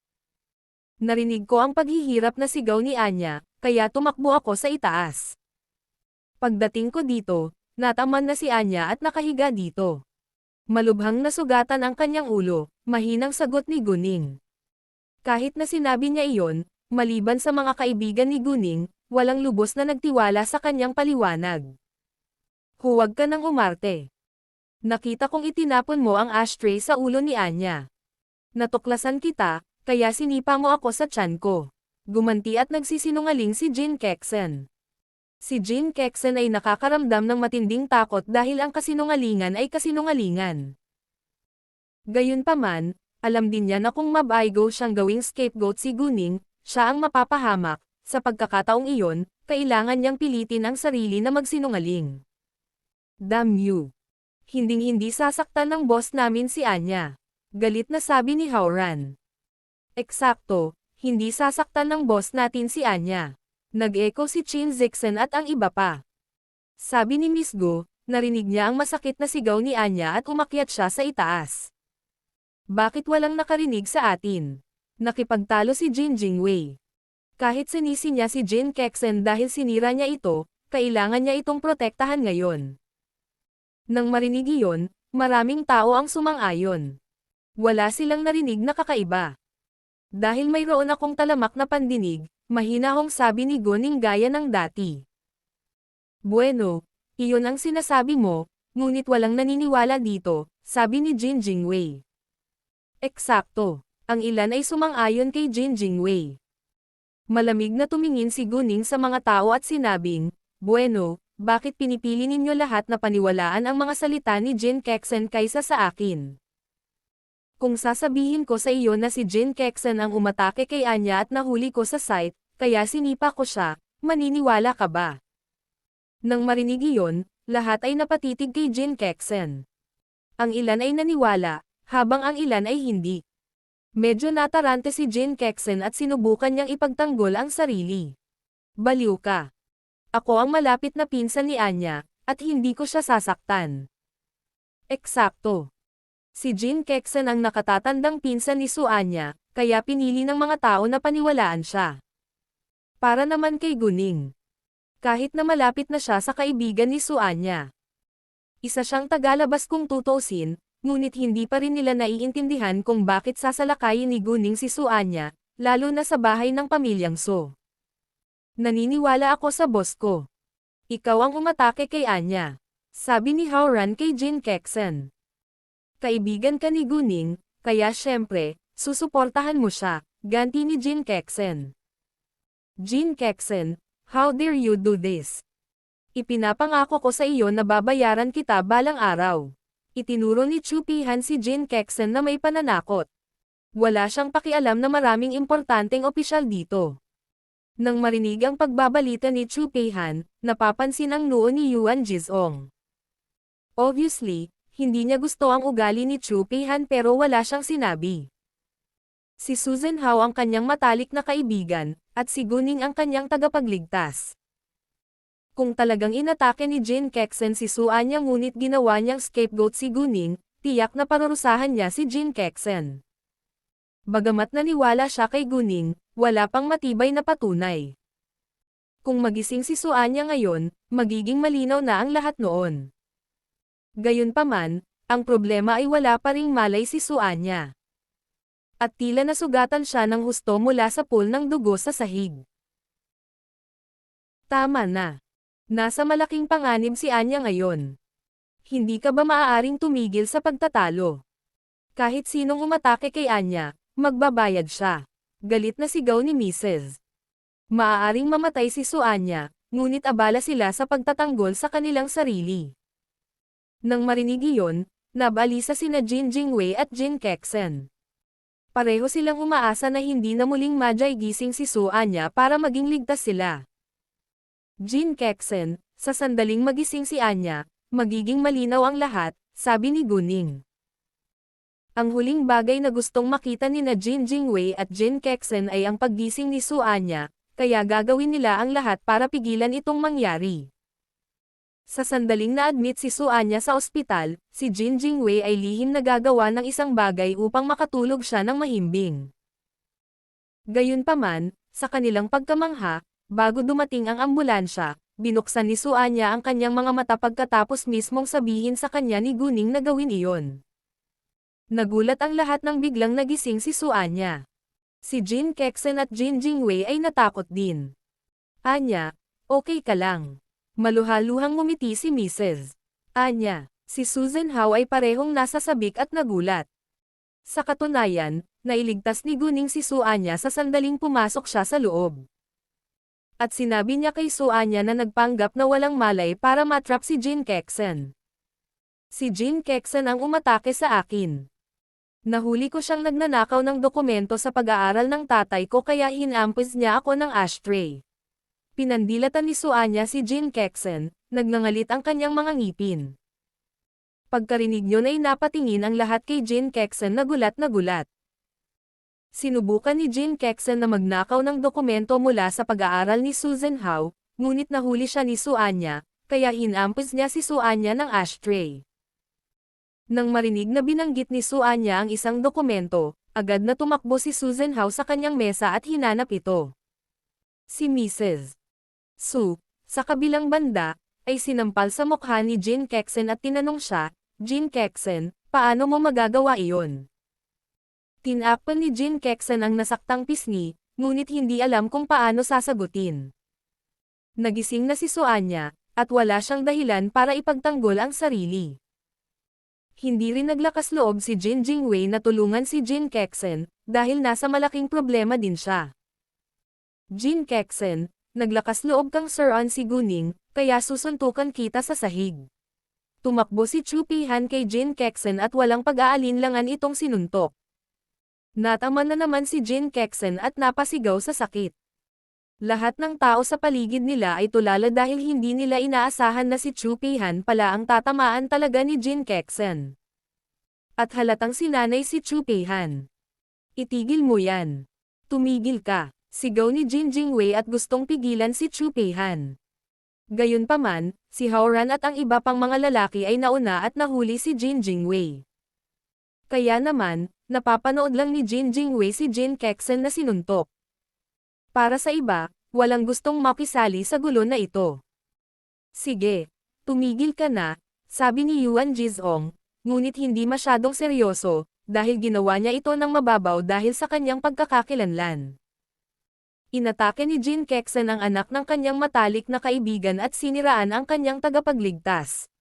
Narinig ko ang paghihirap na sigaw ni Anya, kaya tumakbo ako sa itaas. Pagdating ko dito, nataman na si Anya at nakahiga dito. Malubhang nasugatan ang kanyang ulo, mahinang sagot ni Guning. Kahit na sinabi niya iyon, maliban sa mga kaibigan ni Guning, walang lubos na nagtiwala sa kanyang paliwanag. Huwag ka nang umarte. Nakita kong itinapon mo ang ashtray sa ulo ni Anya. Natuklasan kita, kaya sinipa mo ako sa tiyan ko. Gumanti at nagsisinungaling si Jin Kexen. Si Jin Kexen ay nakakaramdam ng matinding takot dahil ang kasinungalingan ay kasinungalingan. Gayunpaman, alam din niya na kung mabaygo siyang gawing scapegoat si Guning, siya ang mapapahamak. Sa pagkakataong iyon, kailangan niyang pilitin ang sarili na magsinungaling. Damn you! Hinding-hindi sasaktan ng boss namin si Anya. Galit na sabi ni Howran. Eksakto, hindi sasaktan ng boss natin si Anya. Nag-echo si Chin Zixen at ang iba pa. Sabi ni Miss Go, narinig niya ang masakit na sigaw ni Anya at umakyat siya sa itaas. Bakit walang nakarinig sa atin? Nakipagtalo si Jin Jingwei. Kahit sinisi niya si Jin Kexen dahil sinira niya ito, kailangan niya itong protektahan ngayon. Nang marinig iyon, maraming tao ang sumang-ayon. Wala silang narinig na kakaiba. Dahil mayroon akong talamak na pandinig, mahinahong sabi ni Guning gaya ng dati. Bueno, iyon ang sinasabi mo, ngunit walang naniniwala dito, sabi ni Jin Jingwei. Eksakto, ang ilan ay sumang-ayon kay Jin Jingwei. Malamig na tumingin si Guning sa mga tao at sinabing, Bueno, bakit pinipili ninyo lahat na paniwalaan ang mga salita ni Jin Kexen kaysa sa akin? Kung sasabihin ko sa iyo na si Jin Kexen ang umatake kay Anya at nahuli ko sa site, kaya sinipa ko siya, maniniwala ka ba? Nang marinig iyon, lahat ay napatitig kay Jin Kexen. Ang ilan ay naniwala, habang ang ilan ay hindi. Medyo natarante si Jin Kexen at sinubukan niyang ipagtanggol ang sarili. Baliw ka. Ako ang malapit na pinsan ni Anya, at hindi ko siya sasaktan. Eksakto. Si Jin Kexen ang nakatatandang pinsan ni Su Anya, kaya pinili ng mga tao na paniwalaan siya. Para naman kay Guning. Kahit na malapit na siya sa kaibigan ni Su Anya. Isa siyang tagalabas kung tutuusin, ngunit hindi pa rin nila naiintindihan kung bakit sasalakayin ni Guning si Su Anya, lalo na sa bahay ng pamilyang So. Naniniwala ako sa boss ko. Ikaw ang umatake kay Anya. Sabi ni Howran kay Jin Kexen. Kaibigan ka ni Guning, kaya syempre, susuportahan mo siya, ganti ni Jin Kexen. Jin Kexen, how dare you do this? Ipinapangako ko sa iyo na babayaran kita balang araw. Itinuro ni Chu Pihan si Jin Kexen na may pananakot. Wala siyang pakialam na maraming importanteng opisyal dito. Nang marinig ang pagbabalita ni Chu Pihan, napapansin ang noo ni Yuan Jizong. Obviously, hindi niya gusto ang ugali ni Chu Pihan pero wala siyang sinabi. Si Susan Hao ang kanyang matalik na kaibigan, at si Guning ang kanyang tagapagligtas. Kung talagang inatake ni Jin Kexen si Su Anya ngunit ginawa niyang scapegoat si Guning, tiyak na parurusahan niya si Jin Kexen. Bagamat naniwala siya kay Guning, wala pang matibay na patunay. Kung magising si Su Anya ngayon, magiging malinaw na ang lahat noon. Gayunpaman, ang problema ay wala pa ring malay si Su Anya. At tila nasugatan siya ng husto mula sa pool ng dugo sa sahig. Tama na. Nasa malaking panganib si Anya ngayon. Hindi ka ba maaaring tumigil sa pagtatalo? Kahit sinong umatake kay Anya, magbabayad siya. Galit na sigaw ni Mrs. Maaaring mamatay si Su Anya, ngunit abala sila sa pagtatanggol sa kanilang sarili. Nang marinig iyon, nabalisa sina Jin Jingwei at Jin Kexen. Pareho silang umaasa na hindi na muling gising si Su Anya para maging ligtas sila. Jin Kexen, sa sandaling magising si Anya, magiging malinaw ang lahat, sabi ni Guning. Ang huling bagay na gustong makita ni na Jin Jingwei at Jin Kexen ay ang paggising ni Su Anya, kaya gagawin nila ang lahat para pigilan itong mangyari. Sa sandaling na-admit si Su Anya sa ospital, si Jin Jingwei ay lihim na gagawa ng isang bagay upang makatulog siya ng mahimbing. Gayunpaman, sa kanilang pagkamangha, bago dumating ang ambulansya, binuksan ni Su Anya ang kanyang mga mata pagkatapos mismong sabihin sa kanya ni Guning na gawin iyon. Nagulat ang lahat nang biglang nagising si Su Anya. Si Jin Kexen at Jin Jingwei ay natakot din. Anya, okay ka lang. Maluhaluhang ngumiti si Mrs. Anya. Si Susan Hao ay parehong nasa sabik at nagulat. Sa katunayan, nailigtas ni Guning si Su Anya sa sandaling pumasok siya sa loob. At sinabi niya kay Su Anya na nagpanggap na walang malay para matrap si Jin Kexen. Si Jin Kexen ang umatake sa akin. Nahuli ko siyang nagnanakaw ng dokumento sa pag-aaral ng tatay ko kaya hinampis niya ako ng ashtray. Pinandilatan ni Su Anya si Jin Kexen, nagngangalit ang kanyang mga ngipin. Pagkarinig yun ay napatingin ang lahat kay Jin Kexen na gulat na gulat. Sinubukan ni Jin Kexen na magnakaw ng dokumento mula sa pag-aaral ni Susan Hao, ngunit nahuli siya ni Su Anya, kaya hinampis niya si Su Anya ng ashtray. Nang marinig na binanggit ni Su Anya ang isang dokumento, agad na tumakbo si Susan Hao sa kanyang mesa at hinanap ito. Si Mrs. Su, sa kabilang banda, ay sinampal sa mukha ni Jin Kexen at tinanong siya, Jin Kexen, paano mo magagawa iyon? Tinakpan ni Jin Kexen ang nasaktang pisngi, ngunit hindi alam kung paano sasagutin. Nagising na si Su Anya, at wala siyang dahilan para ipagtanggol ang sarili. Hindi rin naglakas loob si Jin Jingwei na tulungan si Jin Kexen, dahil nasa malaking problema din siya. Jin Kexen, naglakas loob kang suruan si Guning, kaya susuntukan kita sa sahig. Tumakbo si Chu Pihan kay Jin Kexen at walang pag-aalinlangan itong sinuntok. Natama na naman si Jin Kexen at napasigaw sa sakit. Lahat ng tao sa paligid nila ay tulala dahil hindi nila inaasahan na si Chu Pihan pala ang tatamaan talaga ni Jin Kexen. At halatang sinanay si Chu Pihan. Itigil mo yan. Tumigil ka, sigaw ni Jin Jingwei at gustong pigilan si Chu Pihan. Gayunpaman, si Haoran at ang iba pang mga lalaki ay nauna at nahuli si Jin Jingwei. Kaya naman, napapanood lang ni Jin Jingwei si Jin Kexen na sinuntok. Para sa iba, walang gustong makisali sa gulo na ito. Sige, tumigil ka na, sabi ni Yuan Jizong, ngunit hindi masyadong seryoso, dahil ginawa niya ito ng mababaw dahil sa kanyang pagkakakilanlan. Inatake ni Jin Kexen ang anak ng kanyang matalik na kaibigan at siniraan ang kanyang tagapagligtas.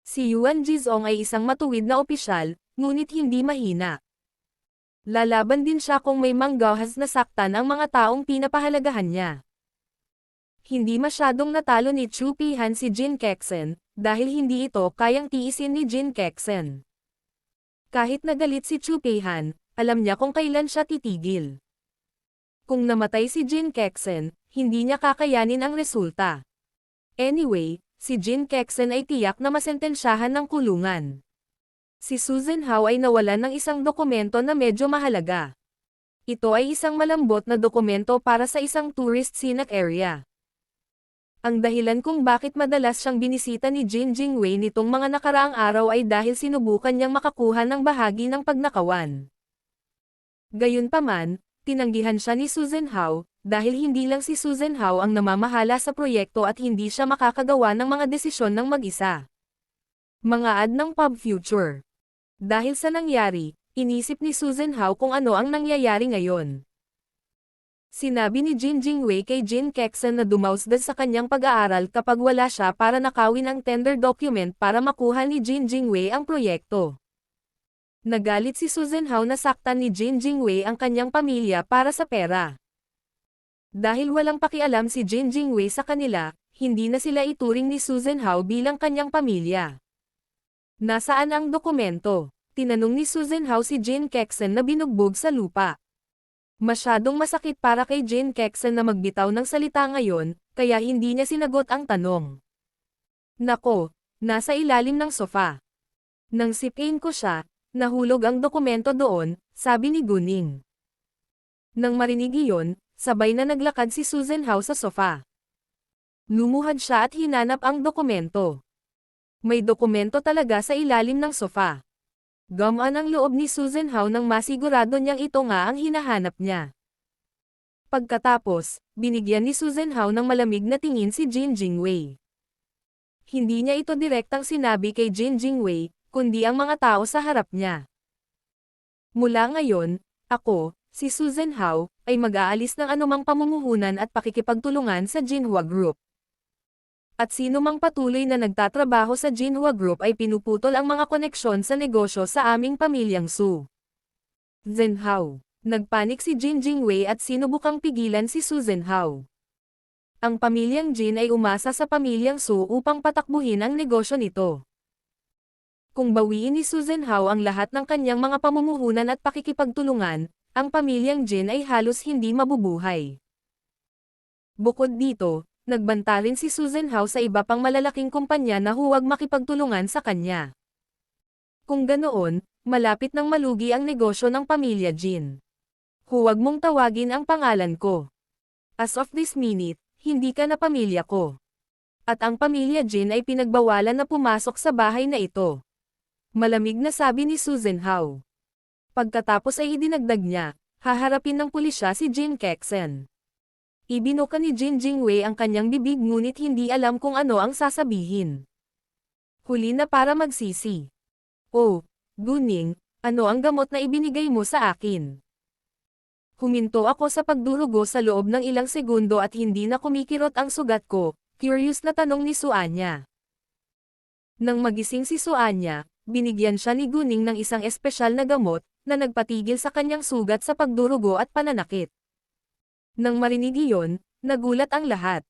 Si Yuan Jizong ay isang matuwid na opisyal, ngunit hindi mahina. Lalaban din siya kung may manggahas na saktan ang mga taong pinapahalagahan niya. Hindi masyadong natalo ni Chu Pihan si Jin Kexen, dahil hindi ito kayang tiisin ni Jin Kexen. Kahit nagalit si Chu Pihan, alam niya kung kailan siya titigil. Kung namatay si Jin Kexen, hindi niya kakayanin ang resulta. Anyway, si Jin Kexen ay tiyak na masentensyahan ng kulungan. Si Susan Hao ay nawalan ng isang dokumento na medyo mahalaga. Ito ay isang malambot na dokumento para sa isang tourist scenic area. Ang dahilan kung bakit madalas siyang binisita ni Jin Jingwei nitong mga nakaraang araw ay dahil sinubukan niyang makakuha ng bahagi ng pagnakawan. Gayunpaman, tinanggihan siya ni Susan Hao, dahil hindi lang si Susan Hao ang namamahala sa proyekto at hindi siya makakagawa ng mga desisyon ng mag-isa. Mga ad ng Pub Future. Dahil sa nangyari, inisip ni Susan Hao kung ano ang nangyayari ngayon. Sinabi ni Jin Jingwei kay Jin Kexen na dumausdad sa kanyang pag-aaral kapag wala siya para nakawin ang tender document para makuha ni Jin Jingwei ang proyekto. Nagalit si Susan Hao na saktan ni Jin Jingwei ang kanyang pamilya para sa pera. Dahil walang pakialam si Jin Jingwei sa kanila, hindi na sila ituring ni Susan Hao bilang kanyang pamilya. Nasaan ang dokumento? Tinanong ni Susan Hao si Jin Kexen na binugbog sa lupa. Masyadong masakit para kay Jin Kexen na magbitaw ng salita ngayon, kaya hindi niya sinagot ang tanong. Nako, nasa ilalim ng sofa. Nang sipin ko siya, nahulog ang dokumento doon, sabi ni Guning. Nang marinig iyon, sabay na naglakad si Susan Hao sa sofa. Lumuhad siya at hinanap ang dokumento. May dokumento talaga sa ilalim ng sofa. Gumaan ang loob ni Susan Hao nang masigurado niyang ito nga ang hinahanap niya. Pagkatapos, binigyan ni Su Zhenhao ng malamig na tingin si Jin Jingwei. Hindi niya ito direktang sinabi kay Jin Jingwei, kundi ang mga tao sa harap niya. Mula ngayon, ako, si Su Zhenhao, ay mag-aalis ng anumang pamumuhunan at pakikipagtulungan sa Jinhua Group. At sino mang patuloy na nagtatrabaho sa Jinhua Group ay pinuputol ang mga koneksyon sa negosyo sa aming pamilyang Su. Zhenhao. Nagpanik si Jin Jingwei at sinubukang pigilan si Su Zhenhao. Ang pamilyang Jin ay umasa sa pamilyang Su upang patakbuhin ang negosyo nito. Kung bawiin ni Su Zhenhao ang lahat ng kanyang mga pamumuhunan at pakikipagtulungan, ang pamilyang Jin ay halos hindi mabubuhay. Bukod dito, nagbanta rin si Su Zhenhao sa iba pang malalaking kumpanya na huwag makipagtulungan sa kanya. Kung ganoon, malapit nang malugi ang negosyo ng pamilya Jin. Huwag mong tawagin ang pangalan ko. As of this minute, hindi ka na pamilya ko. At ang pamilya Jin ay pinagbawalan na pumasok sa bahay na ito. Malamig na sabi ni Su Zhenhao. Pagkatapos ay idinagdag niya, haharapin ng pulisya si Jin Kexen. Ibinuka ni Jin Jingwei ang kanyang bibig ngunit hindi alam kung ano ang sasabihin. Huli na para magsisi. Oh, Guning, ano ang gamot na ibinigay mo sa akin? Huminto ako sa pagdurugo sa loob ng ilang segundo at hindi na kumikirot ang sugat ko, curious na tanong ni Su Anya. Nang magising si Su Anya, binigyan siya ni Guning ng isang espesyal na gamot, na nagpatigil sa kanyang sugat sa pagdurugo at pananakit. Nang marinig iyon, nagulat ang lahat.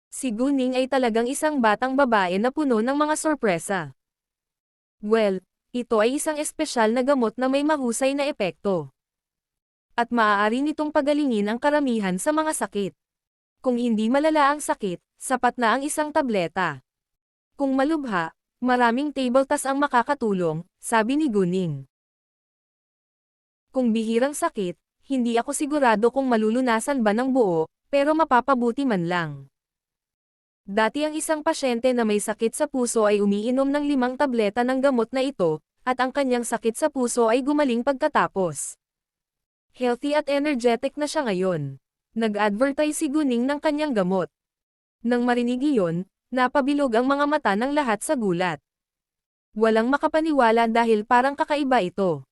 Si Guning ay talagang isang batang babae na puno ng mga sorpresa. Well, ito ay isang espesyal na gamot na may mahusay na epekto. At maaari nitong pagalingin ang karamihan sa mga sakit. Kung hindi malala ang sakit, sapat na ang isang tableta. Kung malubha, maraming table tas ang makakatulong, sabi ni Guning. Kung bihirang sakit, hindi ako sigurado kung malulunasan ba ng buo, pero mapapabuti man lang. Dati ang isang pasyente na may sakit sa puso ay umiinom ng 5 tableta ng gamot na ito, at ang kanyang sakit sa puso ay gumaling pagkatapos. Healthy at energetic na siya ngayon. Nag-advertise si Guning ng kanyang gamot. Nang marinig iyon, napabilog ang mga mata ng lahat sa gulat. Walang makapaniwala dahil parang kakaiba ito.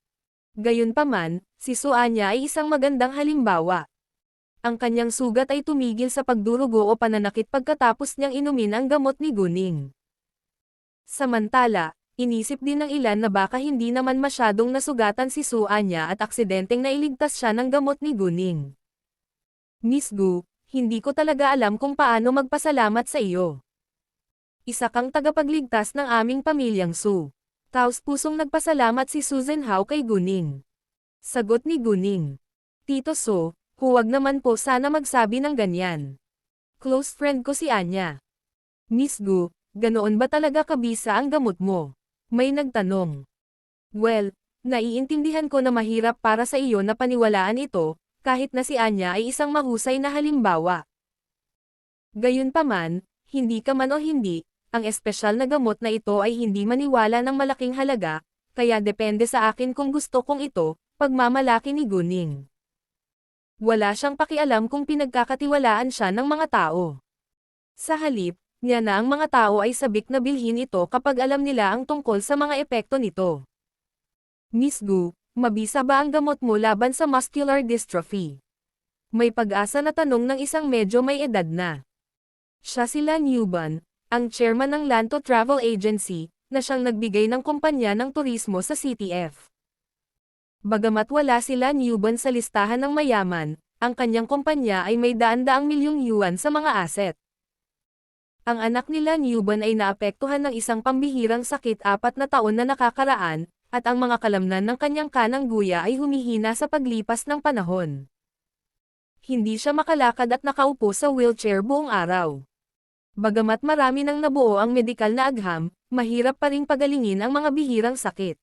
Gayunpaman, si Su Anya ay isang magandang halimbawa. Ang kanyang sugat ay tumigil sa pagdurugo o pananakit pagkatapos niyang inumin ang gamot ni Guning. Samantala, inisip din ng ilan na baka hindi naman masyadong nasugatan si Su Anya at aksidenteng nailigtas siya ng gamot ni Guning. Miss Gu, hindi ko talaga alam kung paano magpasalamat sa iyo. Isa kang tagapagligtas ng aming pamilyang Su. Taos-pusong nagpasalamat si Su Zhenhao kay Guning. Sagot ni Guning. Tito Su, huwag naman po sana magsabi ng ganyan. Close friend ko si Anya. Miss Gu, ganoon ba talaga kabisa ang gamot mo? May nagtanong. Well, naiintindihan ko na mahirap para sa iyo na paniwalaan ito, kahit na si Anya ay isang mahusay na halimbawa. Gayunpaman, hindi ka man o hindi, ang espesyal na gamot na ito ay hindi maniwala ng malaking halaga, kaya depende sa akin kung gusto kong ito, pagmamalaki ni Guning. Wala siyang pakialam kung pinagkakatiwalaan siya ng mga tao. Sa halip, niya na ang mga tao ay sabik na bilhin ito kapag alam nila ang tungkol sa mga epekto nito. Miss Gu, mabisa ba ang gamot mo laban sa muscular dystrophy? May pag-asa na tanong ng isang medyo may edad na. Siya si Lan Yuban, ang chairman ng Lanto Travel Agency, na siyang nagbigay ng kumpanya ng turismo sa CTF. Bagamat wala si Lan Yuban sa listahan ng mayaman, ang kanyang kumpanya ay may daan-daang milyong yuan sa mga asset. Ang anak ni Lan Yuban ay naapektuhan ng isang pambihirang sakit 4 na taon na nakakaraan, at ang mga kalamnan ng kanyang kanang guya ay humihina sa paglipas ng panahon. Hindi siya makalakad at nakaupo sa wheelchair buong araw. Bagamat marami nang nabuo ang medikal na agham, mahirap pa ring pagalingin ang mga bihirang sakit.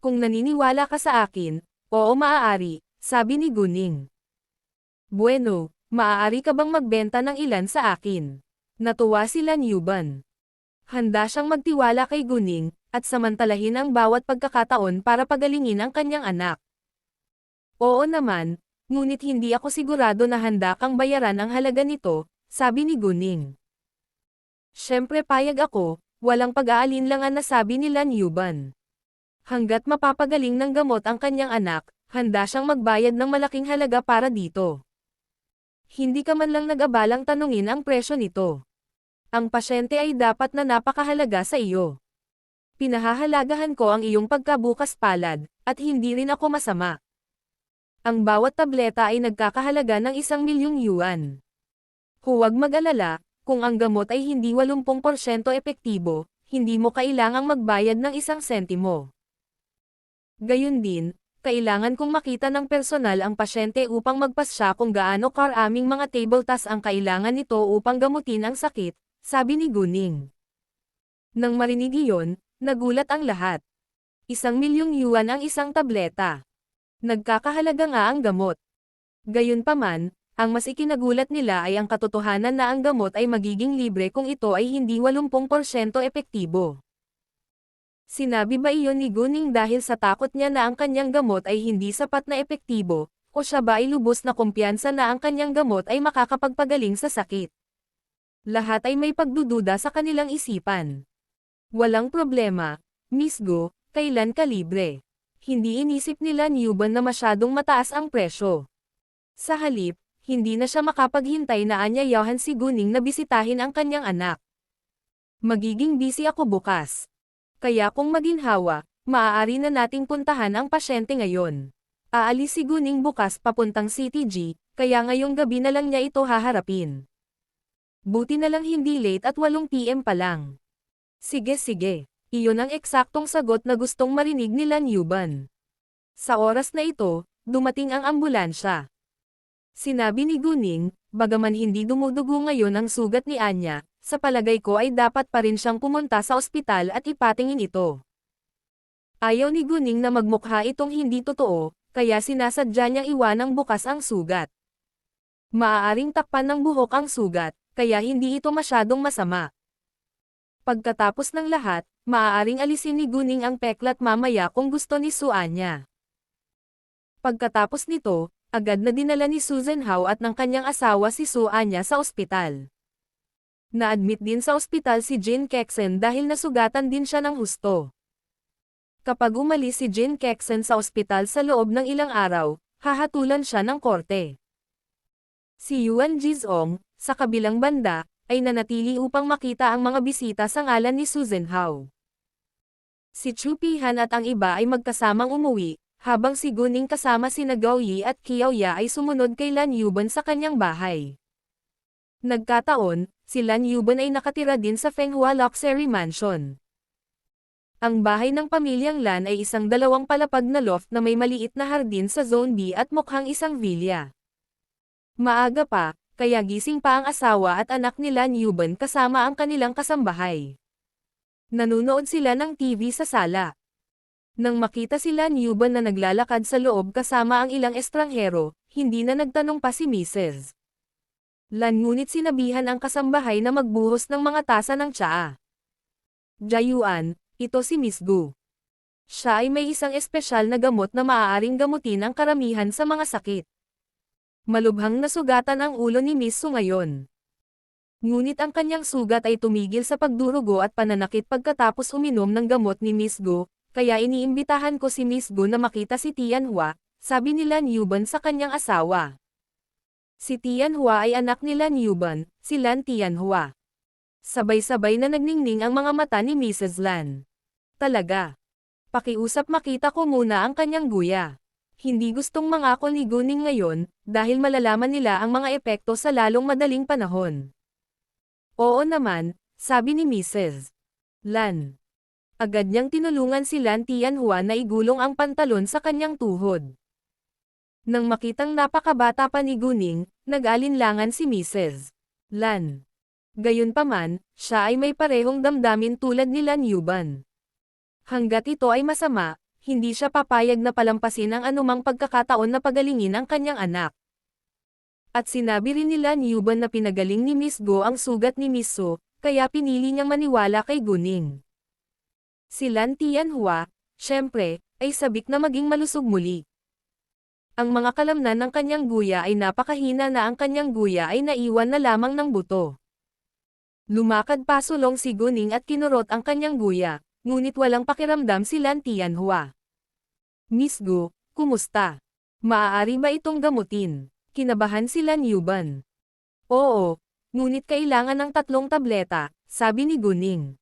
Kung naniniwala ka sa akin, oo maaari, sabi ni Guning. Bueno, maaari ka bang magbenta ng ilan sa akin? Natuwa si Lan Yuban. Handa siyang magtiwala kay Guning, at samantalahin ang bawat pagkakataon para pagalingin ang kanyang anak. Oo naman, Ngunit hindi ako sigurado na handa kang bayaran ang halaga nito, sabi ni Guning. Siyempre payag ako, walang pag-aalinlangan na sabi ni Lan Yuban. Hanggat mapapagaling ng gamot ang kanyang anak, handa siyang magbayad ng malaking halaga para dito. Hindi ka man lang nag-abalang tanungin ang presyo nito. Ang pasyente ay dapat na napakahalaga sa iyo. Pinahahalagahan ko ang iyong pagkabukas palad, at hindi rin ako masama. Ang bawat tableta ay nagkakahalaga ng 1,000,000 yuan. Huwag mag-alala, kung ang gamot ay hindi 80% epektibo, hindi mo kailangang magbayad ng 1 sentimo. Gayun din, kailangan kong makita ng personal ang pasyente upang magpasya kung gaano karaming mga table tasks ang kailangan nito upang gamutin ang sakit, sabi ni Guning. Nang marinig iyon, nagulat ang lahat. 1,000,000 yuan ang isang tableta. Nagkakahalaga nga ang gamot. Gayunpaman, ang mas ikinagulat nila ay ang katotohanan na ang gamot ay magiging libre kung ito ay hindi 80% epektibo. Sinabi ba iyon ni Guning dahil sa takot niya na ang kanyang gamot ay hindi sapat na epektibo, o siya ba ay lubos na kumpiyansa na ang kanyang gamot ay makakapagpagaling sa sakit? Lahat ay may pagdududa sa kanilang isipan. Walang problema, Miss Go, kailan ka libre? Hindi inisip nila ni Yuban na masyadong mataas ang presyo. Sa halip, hindi na siya makapaghintay na anyayahan si Guning na bisitahin ang kanyang anak. Magiging busy ako bukas. Kaya kung maginhawa, maaari na nating puntahan ang pasyente ngayon. Aalis si Guning bukas papuntang CTG, kaya ngayong gabi na lang niya ito haharapin. Buti na lang hindi late at 8 PM pa lang. Sige. Iyon ang eksaktong sagot na gustong marinig ni Lan Yuban. Sa oras na ito, dumating ang ambulansya. Sinabi ni Guning, bagaman hindi dumudugo ngayon ang sugat ni Anya, sa palagay ko ay dapat pa rin siyang pumunta sa ospital at ipatingin ito. Ayaw ni Guning na magmukha itong hindi totoo, kaya sinasadya niyang iwanang bukas ang sugat. Maaaring takpan ng buhok ang sugat, kaya hindi ito masyadong masama. Pagkatapos ng lahat, maaaring alisin ni Guning ang peklat mamaya kung gusto ni Anya. Pagkatapos nito, agad na dinala ni Susan Hao at ng kanyang asawa si Anya sa ospital. Na-admit din sa ospital si Jin Kexen dahil nasugatan din siya ng husto. Kapag umalis si Jin Kexen sa ospital sa loob ng ilang araw, hahatulan siya ng korte. Si Yuan Jizong, sa kabilang banda, ay nanatili upang makita ang mga bisita sa ngalan ni Susan Hao. Si Chu Pihan at ang iba ay magkasamang umuwi, habang si Guning kasama sina Gao Yi at Qiao Ya ay sumunod kay Lan Yuban sa kanyang bahay. Nagkataon, si Lan Yuban ay nakatira din sa Fenghua Luxury Mansion. Ang bahay ng pamilyang Lan ay isang 2 palapag na loft na may maliit na hardin sa Zone B at mukhang isang villa. Maaga pa, kaya gising pa ang asawa at anak ni Lan Yuban kasama ang kanilang kasambahay. Nanunood sila ng TV sa sala. Nang makita si Lan Yuban na naglalakad sa loob kasama ang ilang estranghero, hindi na nagtanong pa si Mrs. Lan ngunit sinabihan ang kasambahay na magbuhos ng mga tasa ng tsaa. Jayuan, ito si Miss Gu. Siya ay may isang espesyal na gamot na maaaring gamutin ang karamihan sa mga sakit. Malubhang nasugatan ang ulo ni Miss Su ngayon. Ngunit ang kanyang sugat ay tumigil sa pagdurugo at pananakit pagkatapos uminom ng gamot ni Miss Gu, kaya iniimbitahan ko si Miss Gu na makita si Tianhua, sabi ni Lan Yuban sa kanyang asawa. Si Tianhua ay anak ni Lan Yuban, si Lan Tianhua. Sabay-sabay na nagningning ang mga mata ni Mrs. Lan. Talaga. Pakiusap makita ko muna ang kanyang guya. Hindi gustong mangako ni Guning ngayon, dahil malalaman nila ang mga epekto sa lalong madaling panahon. Oo naman, sabi ni Mrs. Lan. Agad niyang tinulungan si Lan Tianhua na igulong ang pantalon sa kanyang tuhod. Nang makitang napakabata pa ni Guning, nag-alinlangan si Mrs. Lan. Gayunpaman, siya ay may parehong damdamin tulad ni Lan Yuban. Hanggat ito ay masama, hindi siya papayag na palampasin ang anumang pagkakataon na pagalingin ang kanyang anak. At sinabi rin ni Lan Yuban na pinagaling ni Miss Go ang sugat ni Miss Su, kaya pinili niyang maniwala kay Guning. Si Lan Tianhua, syempre, ay sabik na maging malusog muli. Ang mga kalamnan ng kanyang guya ay napakahina na ang kanyang guya ay naiwan na lamang ng buto. Lumakad pasulong si Guning at kinurot ang kanyang guya, ngunit walang pakiramdam si Lan Tianhua. Miss Gu, kumusta? Maaari ba itong gamutin? Kinabahan si Lan Yuban. Oo, ngunit kailangan ng 3 tableta, sabi ni Guning.